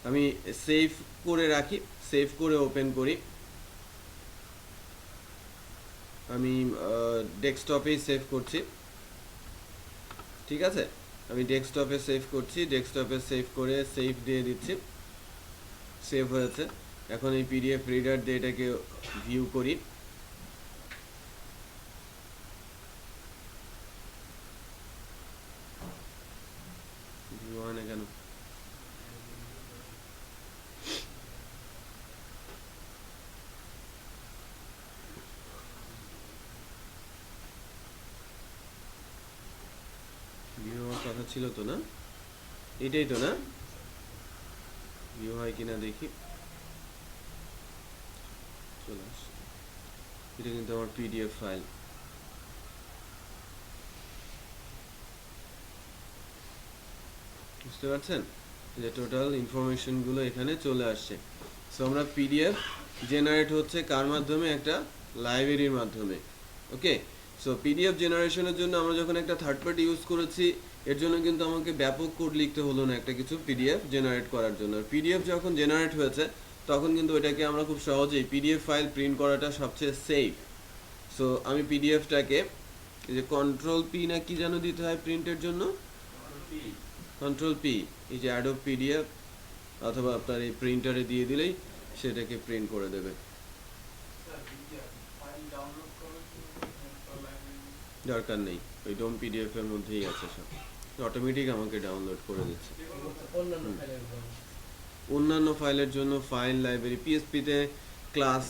আমি সেভ করে রাখি, সেভ করে ওপেন করি। আমি ডেস্কটপেই সেভ করছি, ঠিক আছে? আমি ডেস্কটপে সেভ করছি, ডেস্কটপে সেভ করে সেভ দিয়ে দিচ্ছি। সেভ হয়েছে। এখন এই পিডিএফ রিডার দিয়ে এটাকে ভিউ করি। ভিউ হয় না কেন? ভিউ হওয়ার কথা ছিল তো, না? এটাই তো, না? ভিউ হয় কিনা দেখি। চলে আসছে। এটা কিন্তু আমার পিডিএফ ফাইল। বুঝতে পারছেন যে টোটাল ইনফরমেশনগুলো এখানে চলে আসছে। সো আমরা পিডিএফ জেনারেট হচ্ছে কার মাধ্যমে? একটা লাইব্রেরির মাধ্যমে। ওকে, সো পিডিএফ জেনারেশনের জন্য আমরা যখন একটা থার্ড পার্টি ইউজ করেছি, এর জন্য কিন্তু আমাকে ব্যাপক কোড লিখতে হলো না একটা কিছু পিডিএফ জেনারেট করার জন্য। পিডিএফ যখন জেনারেট হয়েছে তখন কিন্তু এটাকে আমরা খুব সহজেই পিডিএফ ফাইল প্রিন্ট করাটা সবচেয়ে সেফ। সো আমি পিডিএফটাকে এই যে কন্ট্রোল পি না কি যেন দিতে হয় প্রিন্টের জন্য, কন্ট্রোল পি, এই যে অ্যাডোব পিডিএফ অথবা আপনার এই প্রিন্টারে দিয়ে দিলেই সেটাকে প্রিন্ট করে দেবে। দরকার নেই, ওই ডোম পিডিএফ এর মধ্যেই আছে সব, অটোমেটিক আমাকে ডাউনলোড করে দিচ্ছে। অন্যান্য ফাইলের জন্য ফাইল লাইব্রেরি পিএসপিতে ক্লাস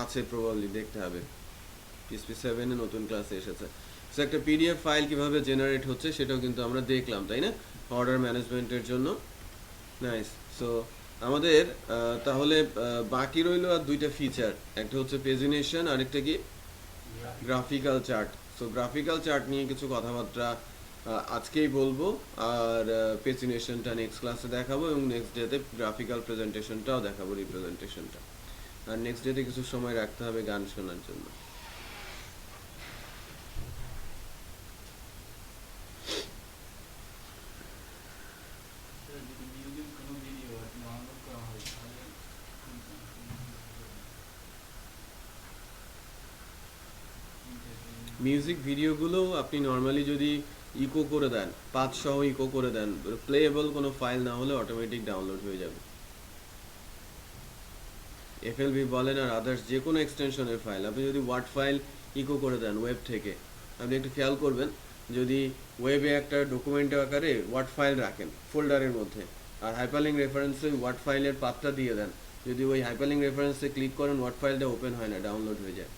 আছে, প্রবাবলি দেখতে হবে। পিএসপি 7 এ নতুন ক্লাসে এসেছে। সো একটা পিডিএফ ফাইল কিভাবে জেনারেট হচ্ছে সেটাও কিন্তু আমরা দেখলাম, তাই না? অর্ডার ম্যানেজমেন্টের জন্য। নাইস। সো আমাদের তাহলে বাকি রইলো আর দুইটা ফিচার, একটা হচ্ছে পেজিনেশন, আরেকটা কি? Graphical chart. So graphical chart নিয়ে কিছু কথাবার্তা আজকেই বলবো, আর পেজিনেশনটা নেক্সট ক্লাসে দেখাবো, এবং নেক্সট ডেতে গ্রাফিক্যাল প্রেজেন্টেশনটাও দেখাবো, রিপ্রেজেন্টেশনটা। আর নেক্সট ডেতে কিছু সময় রাখতে হবে গান শোনার জন্য। মিউজিক ভিডিওগুলো আপনি নর্মালি যদি ইকো করে দেন, পাথ সহ ইকো করে দেন, প্লেয়েবল কোনো ফাইল না হলে অটোমেটিক ডাউনলোড হয়ে যাবে। এফএলভি বলেন আর আদার্স যে কোনো এক্সটেনশনের ফাইল, আপনি যদি ওয়ার্ড ফাইল ইকো করে দেন ওয়েব থেকে, আপনি একটু খেয়াল করবেন, যদি ওয়েবে একটা ডকুমেন্ট আকারে ওয়ার্ড ফাইল রাখেন ফোল্ডারের মধ্যে, আর হাইপারলিংক রেফারেন্সে ওয়ার্ড ফাইলের পাথটা দিয়ে দেন, যদি ওই হাইপারলিংক রেফারেন্সে ক্লিক করেন ওয়ার্ড ফাইলটা ওপেন হয় না, ডাউনলোড হয়ে যায়।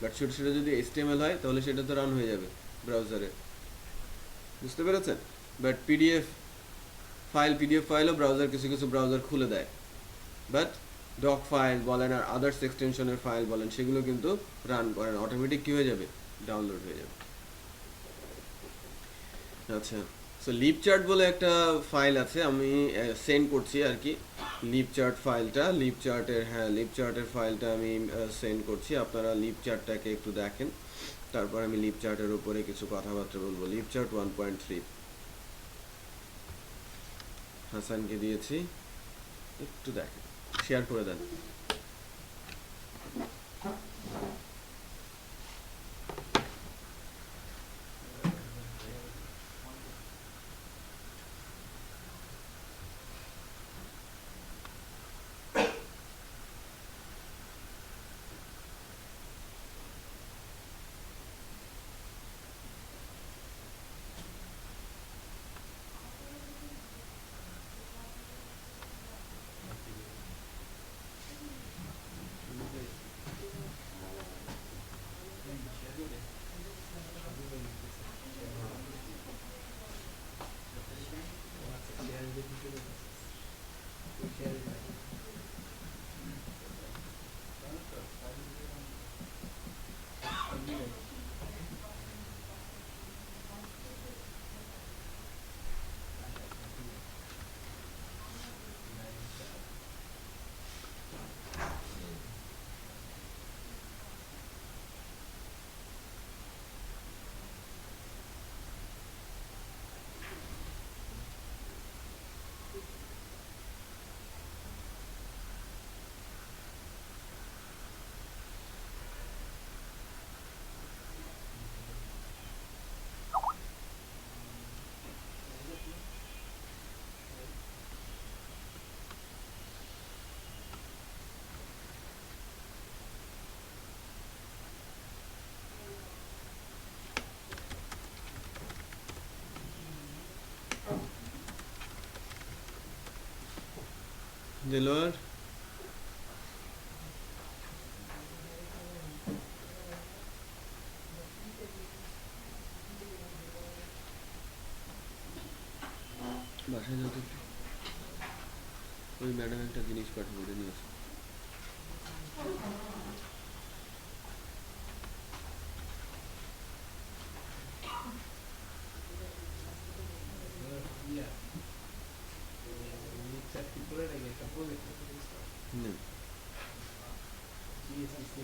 বাট সেটা যদি HTML হয় তাহলে সেটা তো রান হয়ে যাবে ব্রাউজারে। বুঝতে পেরেছেন? বাট পিডিএফ ফাইলও ব্রাউজার কিছু কিছু ব্রাউজার খুলে দেয়, বাট ডক ফাইল বলেন আর আদার্স এক্সটেনশনের ফাইল বলেন সেগুলো কিন্তু রান করে না, অটোমেটিক কি হয়ে যাবে? ডাউনলোড হয়ে যাবে। আচ্ছা, সো লিপ চার্ট বলে একটা ফাইল আছে, আমি সেন্ড করছি আর কি লিপ চার্ট ফাইলটা। লিপ চার্টের ফাইলটা আমি সেন্ড করছি। আপনারা লিপ চার্টটাকে একটু দেখেন, তারপর আমি লিপ চার্টের উপরে কিছু কথাবার্তা বলবো। লিপ চার্ট 1.3 হাসানকে দিয়েছি, একটু দেখেন, শেয়ার করে দেন। দেলোয়ার বাসায় যাও তো একটু। ওই ম্যাডাম একটা জিনিস পাঠাবো, ওটা নিয়ে আসো। ইয়া চাকরি করে নাকি একটা প্রজেক্ট না জিএসসি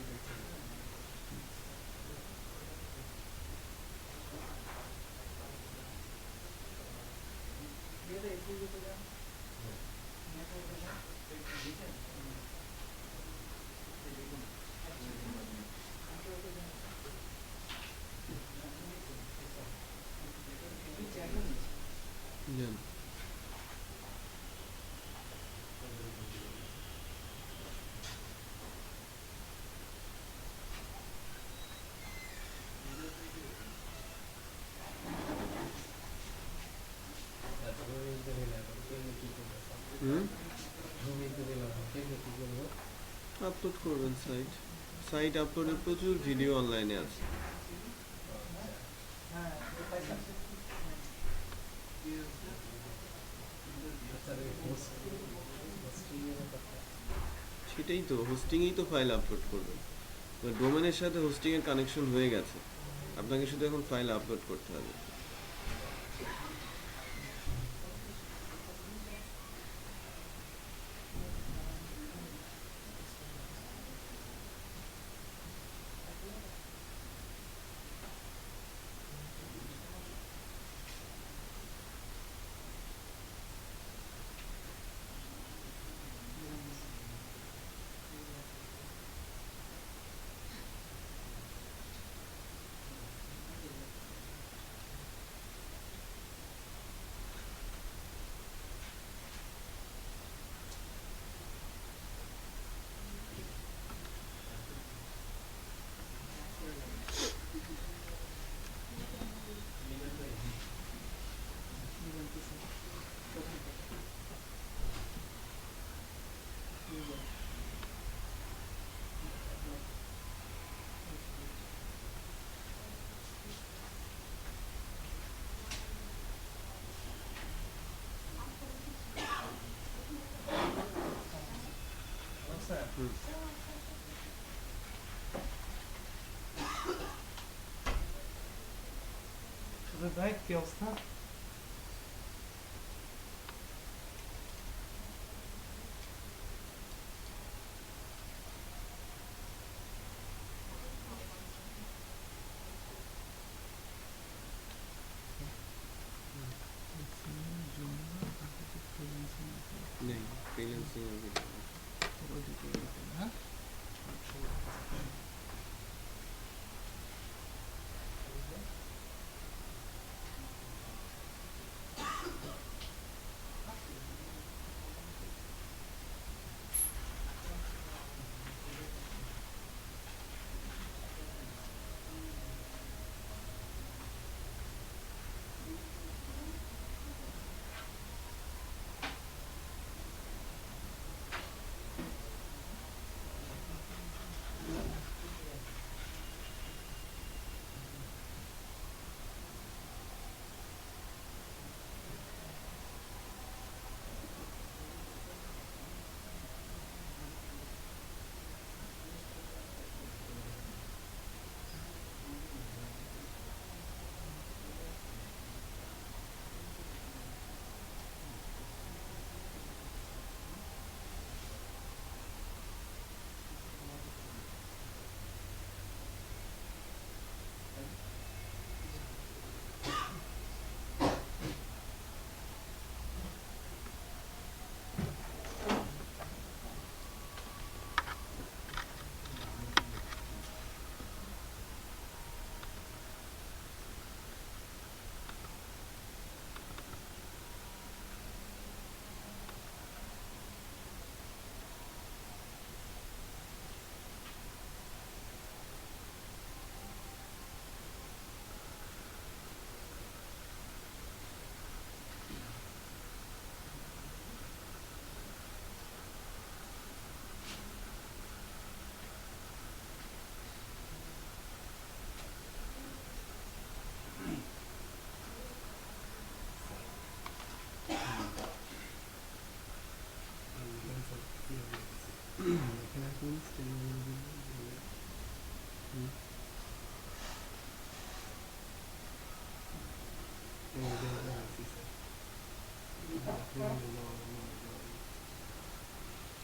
জান আপলোড করবেন সাইট আপলোডের প্রচুর ভিডিও অনলাইনে আছে। সেটাই তো, হোস্টিংয়েই তো ফাইল আপলোড করবেন। ডোমেনের সাথে হোস্টিংয়ের কানেকশন হয়ে গেছে, আপনাকে শুধু এখন ফাইল আপলোড করতে হবে। ভাই কি অবস্থা? नहीं फ्रीलांसिंग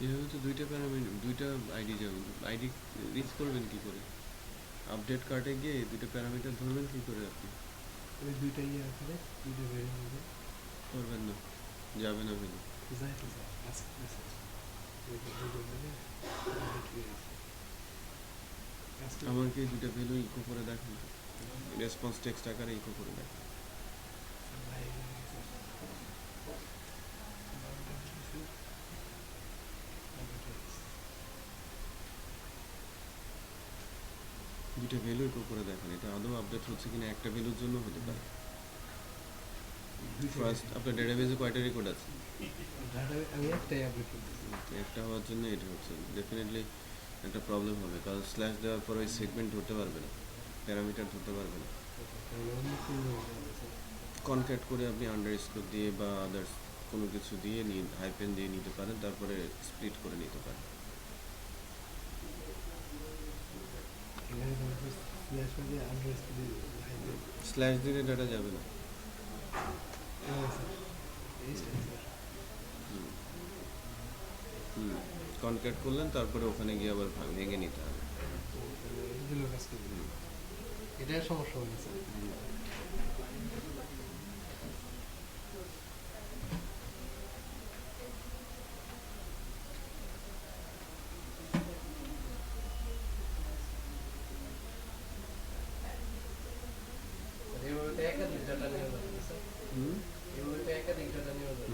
এভাবে তো দুইটা প্যারামিটার, দুইটা আইডি যাবে, আইডি রিচ করবেন কি করে? আপডেট কার্টে গিয়ে এই দুটো প্যারামিটার ধরবেন কি করে আপনি? দুইটাই আসলে দুইটা ভেরিয়েবল করবেন না, যাবে না ভ্যালু। যায় তো যায় আজকে মেসেজ আমার কি দুটো ভ্যালু ইকো করে দেখেন, রেসপন্স টেক্সট আকারে ইকো করে দেখেন। দুটো ভ্যালু ইকো করে দেখেন, এটা আদৌ আপডেট হচ্ছে কিনা একটা ভ্যালুর জন্য হতে পারে। ফার্স্ট আপনার ডেটাবেজে কয়টা রেকর্ড আছে? আমি একটাই আপডেট করতেছি। একটা হওয়ার জন্য এটা হচ্ছে ডেফিনেটলি একটা প্রবলেম হবে, কারণ স্ল্যাশ দেওয়ার পর ওই সেগমেন্ট ধরতে পারবে না, প্যারামিটার ধরতে পারবে না। কনক্যাট করে আপনি আন্ডারস্কোর দিয়ে বা আদার্স কোনো কিছু দিয়ে হাইপেন দিয়ে নিতে পারেন, তারপরে স্প্লিট করে নিতে পারেন। স্ল্যাশ দিলে ডাটা যাবে না। কনক্যাট করলেন, তারপরে ওখানে গিয়ে আবার ভেঙে নিতে হবে। এটাই সমস্যা হয়েছে। একাধিক ডাটা নিয়ে যাচ্ছে, এভাবে একাধিক ডাটা নিয়ে যাচ্ছে।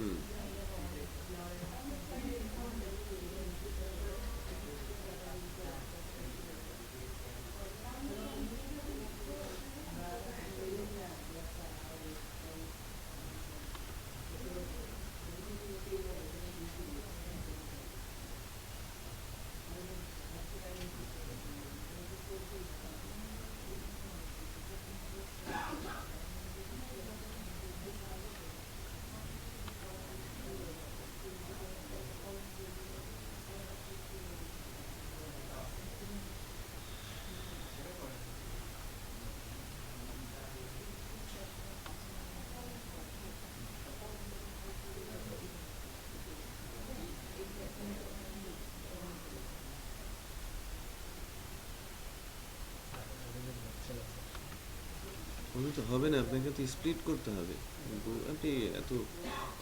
ওগুলো তো হবে না, আপনাকে তো স্প্লিট করতে হবে। কিন্তু আপনি এত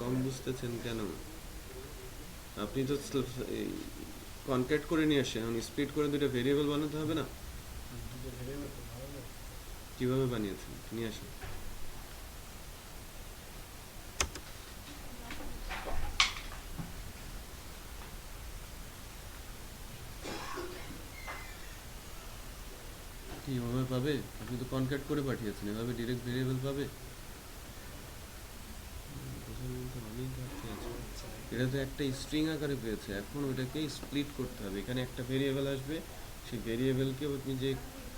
কম বুঝতেছেন কেন? আপনি তো কনক্যাট করে নিয়ে আসছেন, এখন স্প্লিট করে দুটো ভেরিয়েবল বানাতে হবে না? কিভাবে বানিয়েছেন নিয়ে আসেন। কিভাবে পাবে? আপনি তো কনক্যাট করে পাঠিয়েছেন, এভাবে ডিরেক্ট ভেরিয়েবল পাবে? অনেক ঘাটতি আছে। এটা তো একটা স্ট্রিং আকারে পেয়েছে, এখন ওইটাকে স্প্লিট করতে হবে। এখানে একটা ভেরিয়েবল আসবে, সেই ভেরিয়েবলকে আপনি যে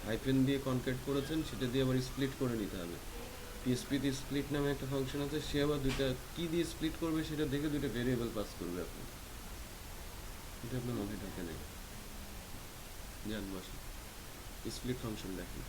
হাইফেন দিয়ে কনক্যাট করেছেন সেটা দিয়ে আবার স্প্লিট করে নিতে হবে। পিএসপিতে স্প্লিট নামে একটা ফাংশন আছে, সে আবার দুইটা কী দিয়ে স্প্লিট করবে সেটা দেখে দুটো ভেরিয়েবল পাস করবে আপনি। এটা আপনার মাথায় ঢোকে নেই, জান বসে স্প্লিট ফাংশন দেখেন।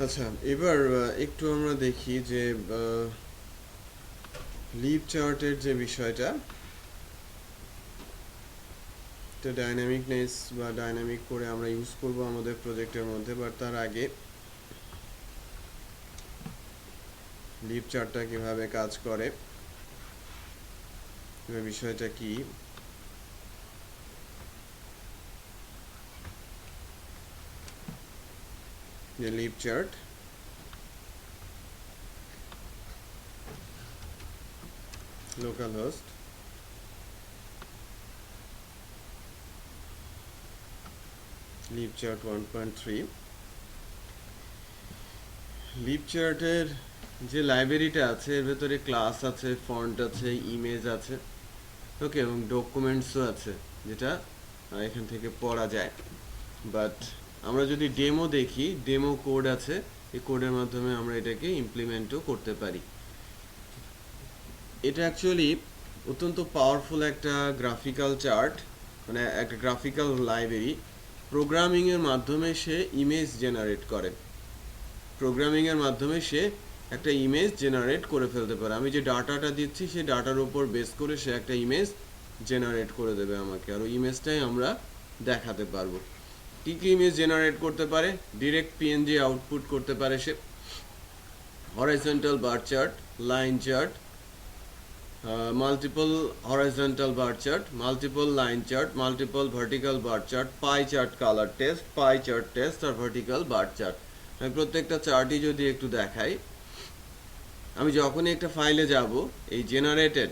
আচ্ছা, এবার একটু আমরা দেখি যে লিপ চার্টের যে বিষয়টা, এটা ডাইনামিকনেস বা ডাইনামিক করে আমরা ইউজ করব আমাদের প্রজেক্টের মধ্যে, বাট তার আগে লিপ চার্টটা কিভাবে কাজ করে, বিষয়টা কি। যে lib chart, local host, lib chart 1.3। Lib চার্টের যে লাইব্রেরিটা আছে এর ভেতরে ক্লাস আছে, ফন্ট আছে, ইমেজ আছে, ওকে, এবং ডকুমেন্টসও আছে যেটা এখান থেকে পড়া যায়। বাট আমরা যদি ডেমো দেখি, ডেমো কোড আছে, এই কোডের মাধ্যমে আমরা এটাকে ইমপ্লিমেন্টও করতে পারি। এটা অ্যাকচুয়ালি অত্যন্ত পাওয়ারফুল একটা গ্রাফিক্যাল চার্ট, মানে একটা গ্রাফিক্যাল লাইব্রেরি। প্রোগ্রামিংয়ের মাধ্যমে সে ইমেজ জেনারেট করে, প্রোগ্রামিংয়ের মাধ্যমে সে একটা ইমেজ জেনারেট করে ফেলতে পারে। আমি যে ডাটাটা দিচ্ছি সেই ডাটার উপর বেস করে সে একটা ইমেজ জেনারেট করে দেবে আমাকে, আর ওই ইমেজটাই আমরা দেখাতে পারবো। কী কী ইমেজ জেনারেট করতে পারে? ডিরেক্ট পিএনজি আউটপুট করতে পারে সে, horizontal bar chart, line chart, multiple horizontal bar chart, multiple line chart, multiple vertical bar chart, pie chart colour test, pie chart test, আর ভার্টিক্যাল বার চার্ট। আমি প্রত্যেকটা চার্টই যদি একটু দেখাই, আমি যখনই একটা ফাইলে যাব, এই জেনারেটেড,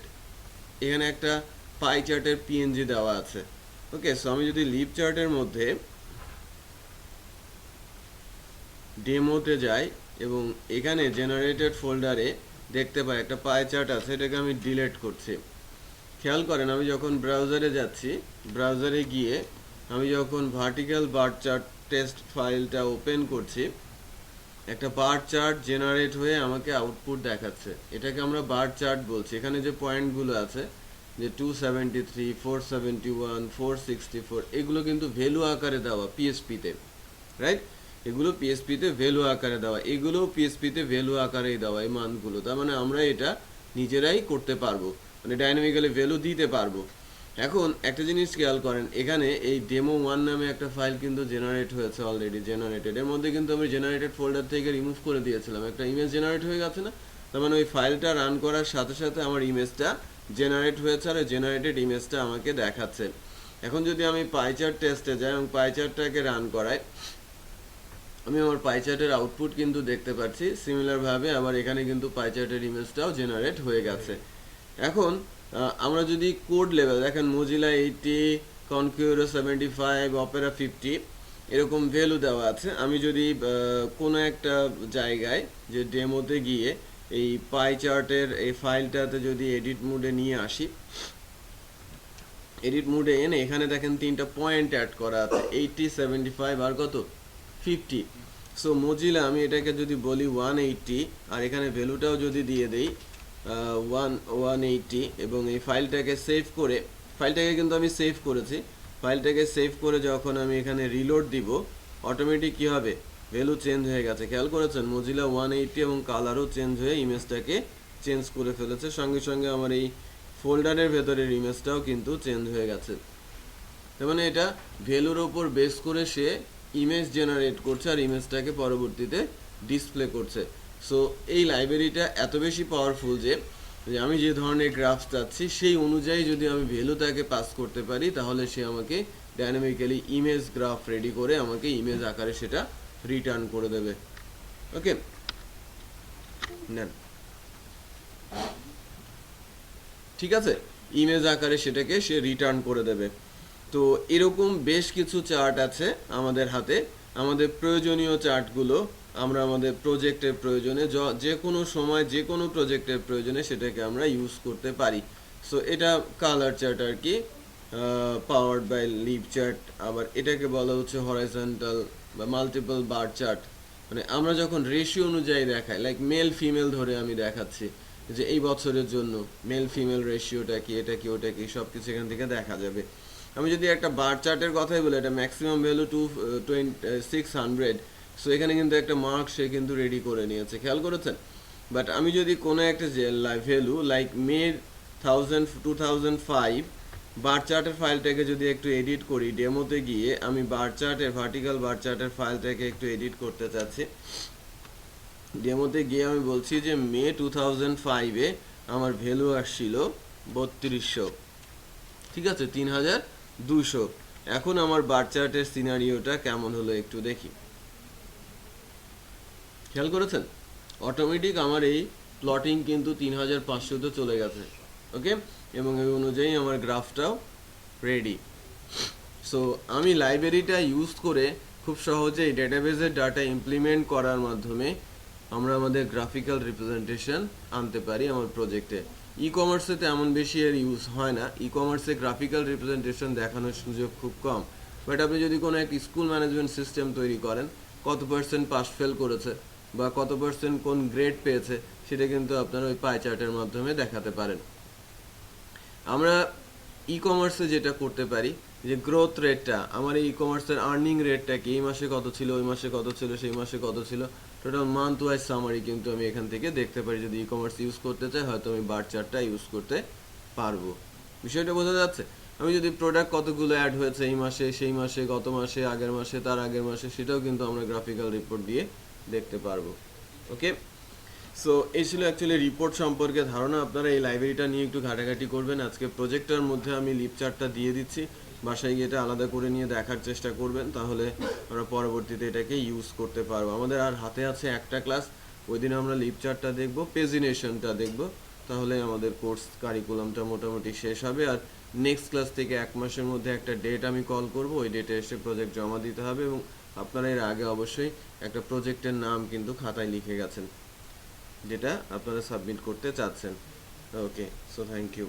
এখানে একটা পাই চার্টের পিএনজি দেওয়া আছে, ওকে। সো আমি যদি লিপ চার্টের মধ্যে ডেমোতে যাই এবং এখানে জেনারেটেড ফোল্ডারে দেখতে পাই একটা পাই চার্ট আছে, এটাকে আমি ডিলিট করছি। খেয়াল করেন, আমি যখন ব্রাউজারে যাচ্ছি, ব্রাউজারে গিয়ে আমি যখন ভার্টিক্যাল বার চার্ট টেস্ট ফাইলটা ওপেন করছি, একটা বার চার্ট জেনারেট হয়ে আমাকে আউটপুট দেখাচ্ছে। এটাকে আমরা বার চার্ট বলছি। এখানে যে পয়েন্টগুলো আছে, যে 273, 471, 464, এগুলো কিন্তু ভ্যালু আকারে দেওয়া পিএসপিতে, রাইট? এগুলো পিএসপিতে ভ্যালু আকারে দেওয়া, এগুলো পিএসপিতে ভ্যালু আকারেই দেওয়া এই মানগুলো। তার মানে আমরা এটা নিজেরাই করতে পারবো, মানে ডাইনামিক্যালি ভ্যালু দিতে পারবো। এখন একটা জিনিস খেয়াল করেন, এখানে এই ডেমো 1 নামে একটা ফাইল কিন্তু জেনারেট হয়েছে অলরেডি, জেনারেটেড। এর মধ্যে কিন্তু আমি জেনারেটেড ফোল্ডার থেকে রিমুভ করে দিয়েছিলাম, একটা ইমেজ জেনারেট হয়ে গেছে না? তার মানে ওই ফাইলটা রান করার সাথে সাথে আমার ইমেজটা জেনারেট হয়েছে, আর জেনারেটেড ইমেজটা আমাকে দেখাচ্ছে। এখন যদি আমি পাইচার্ট টেস্টে যাই এবং পাইচার্টটাকে রান করাই, আমি আমার পাইচার্টের আউটপুট কিন্তু দেখতে পাচ্ছি। সিমিলারভাবে আবার এখানে কিন্তু পাইচার্টের ইমেজটাও জেনারেট হয়ে গেছে। এখন আমরা যদি কোড লেভেল দেখেন, মোজিলা 80, কনকিউরো 75, অপেরা 50, এরকম ভ্যালু দেওয়া আছে। আমি যদি কোনো একটা জায়গায় যে ডেমোতে গিয়ে এই পাই চার্টের এই ফাইলটাতে যদি এডিট মোডে নিয়ে আসি, এডিট মোডে এনে এখানে দেখেন 3টা পয়েন্ট অ্যাড করা আছে, 80, 75 আর কত 50। সো মোজিলা আমি এটাকে যদি বলি 180, আর এখানে ভ্যালুটাও যদি দিয়ে দেই 180, এবং এই ফাইলটাকে সেভ করে, ফাইলটাকে কিন্তু আমি সেভ করেছি, ফাইলটাকে সেভ করে যখন আমি এখানে রিলোড দিব, অটোমেটিক কী হবে, ভ্যালু চেঞ্জ হয়ে গেছে। খেয়াল করেছেন, মোজিলা 180 এবং কালারও চেঞ্জ হয়ে ইমেজটাকে চেঞ্জ করে ফেলেছে। সঙ্গে সঙ্গে আমার এই ফোল্ডারের ভেতরের ইমেজটাও কিন্তু চেঞ্জ হয়ে গেছে। তার মানে এটা ভ্যালুর ওপর বেস করে সে ইমেজ জেনারেট করছে আর ইমেজটাকে পরবর্তীতে ডিসপ্লে করছে। সো এই লাইব্রেরিটা এত বেশি পাওয়ারফুল যে আমি যে ধরনের গ্রাফ চাচ্ছি সেই অনুযায়ী যদি আমি ভ্যালু তাকে পাস করতে পারি, তাহলে সে আমাকে ডাইনামিক্যালি ইমেজ গ্রাফ রেডি করে আমাকে ইমেজ আকারে সেটা রিটার্ন করে দেবে। ওকে, নেন, ঠিক আছে, ইমেজ আকারে সেটাকে সে রিটার্ন করে দেবে। তো এরকম বেশ কিছু চার্ট আছে আমাদের হাতে। আমাদের প্রয়োজনীয় চার্টগুলো আমরা আমাদের প্রজেক্টের প্রয়োজনে, যে কোনো সময় যে কোনো প্রজেক্টের প্রয়োজনে সেটাকে আমরা ইউজ করতে পারি। সো এটা কালার চার্ট আর কি, পাওয়ার্ড বাই লিপ চার্ট। আবার এটাকে বলা হচ্ছে হরাইজন্টাল বা মাল্টিপল বার চার্ট। মানে আমরা যখন রেশিও অনুযায়ী দেখাই, লাইক মেল ফিমেল ধরে আমি দেখাচ্ছি যে এই বছরের জন্য মেল ফিমেল রেশিওটা কি, এটা কি, ওটা কি, সব কিছু এখান থেকে দেখা যাবে। আমি যদি একটা বার চার্টের কথাই বলি, এটা ম্যাক্সিমাম ভ্যালু 600, সো এখানে কিন্তু একটা মার্ক সে কিন্তু রেডি করে নিয়েছে, খেয়াল করেছেন। বাট আমি যদি কোনো একটা যে ভ্যালু লাইক মে 2005 বার চার্টের ফাইলটাকে যদি একটু এডিট করি, ডেমোতে গিয়ে আমি বার চার্টের ভার্টিক্যাল বার চার্টের ফাইলটাকে একটু এডিট করতে চাচ্ছি। ডেমোতে গিয়ে আমি বলছি যে মে 2005-এ আমার ভ্যালু আসছিল 3200, ঠিক আছে, 3200। এখন আমার বার চার্টের সিনারিওটা কেমন হলো একটু দেখি, খেয়াল করেছেন। অটোমেটিক আমার এই প্লটিং কিন্তু 3500-তে চলে গেছে, ওকে, এবং এই অনুযায়ী আমার গ্রাফটাও রেডি। সো আমি লাইব্রেরিটা ইউজ করে খুব সহজেই ডেটাবেসের ডাটা ইমপ্লিমেন্ট করার মাধ্যমে আমরা আমাদের গ্রাফিক্যাল রিপ্রেজেন্টেশন আনতে পারি আমার প্রজেক্টে। ই কমার্সে তেমন বেশি এর ইউজ হয় না, ই কমার্সে গ্রাফিক্যাল রিপ্রেজেন্টেশন দেখানোর সুযোগ খুব কম। বাট আপনি যদি কোনো এক স্কুল ম্যানেজমেন্ট সিস্টেম তৈরি করেন, কত পার্সেন্ট পাস ফেল করেছে বা কত পার্সেন্ট কোন গ্রেড পেয়েছে, সেটা কিন্তু আপনারা ওই পাই চার্টের মাধ্যমে দেখাতে পারেন। আমরা ই কমার্সে যেটা করতে পারি যে গ্রোথ রেটটা, আমার এই ই কমার্সের আর্নিং রেটটা কি, এই মাসে কত ছিল, ওই মাসে কত ছিল, সেই মাসে কত ছিল, টোটাল মান্থ ওয়াইজ সামারি কিন্তু আমি এখান থেকে দেখতে পারি। যদি ই কমার্স ইউজ করতে চাই, হয়তো আমি বার চার্টটা ইউজ করতে পারবো। বিষয়টা বোঝা যাচ্ছে। আমি যদি প্রোডাক্ট কতগুলো অ্যাড হয়েছে এই মাসে, সেই মাসে, গত মাসে, আগের মাসে, তার আগের মাসে, সেটাও কিন্তু আমরা গ্রাফিক্যাল রিপোর্ট দিয়ে দেখতে পারবো। ওকে, সো এই ছিল অ্যাকচুয়ালি রিপোর্ট সম্পর্কে ধারণা। আপনারা এই লাইব্রেরিটা নিয়ে একটু ঘাটাঘাটি করবেন। আজকে প্রজেক্টটার মধ্যে আমি লিপ চার্টটা দিয়ে দিচ্ছি, বাসায় গিয়ে এটা আলাদা করে নিয়ে দেখার চেষ্টা করবেন, তাহলে আমরা পরবর্তীতে এটাকে ইউজ করতে পারবো। আমাদের আর হাতে আছে একটা ক্লাস, ওই দিন আমরা লিপ চার্টটা দেখবো, পেজিনেশনটা দেখবো, তাহলে আমাদের কোর্স কারিকুলামটা মোটামুটি শেষ হবে। আর নেক্সট ক্লাস থেকে 1 মাসের মধ্যে একটা ডেট আমি কল করব, ওই ডেটে এসে প্রজেক্ট জমা দিতে হবে। এবং আপনারা এর আগে অবশ্যই একটা প্রজেক্টের নাম কিন্তু খাতায় লিখে গেছেন, যেটা আপনারা সাবমিট করতে চাচ্ছেন। ওকে, সো থ্যাংক ইউ।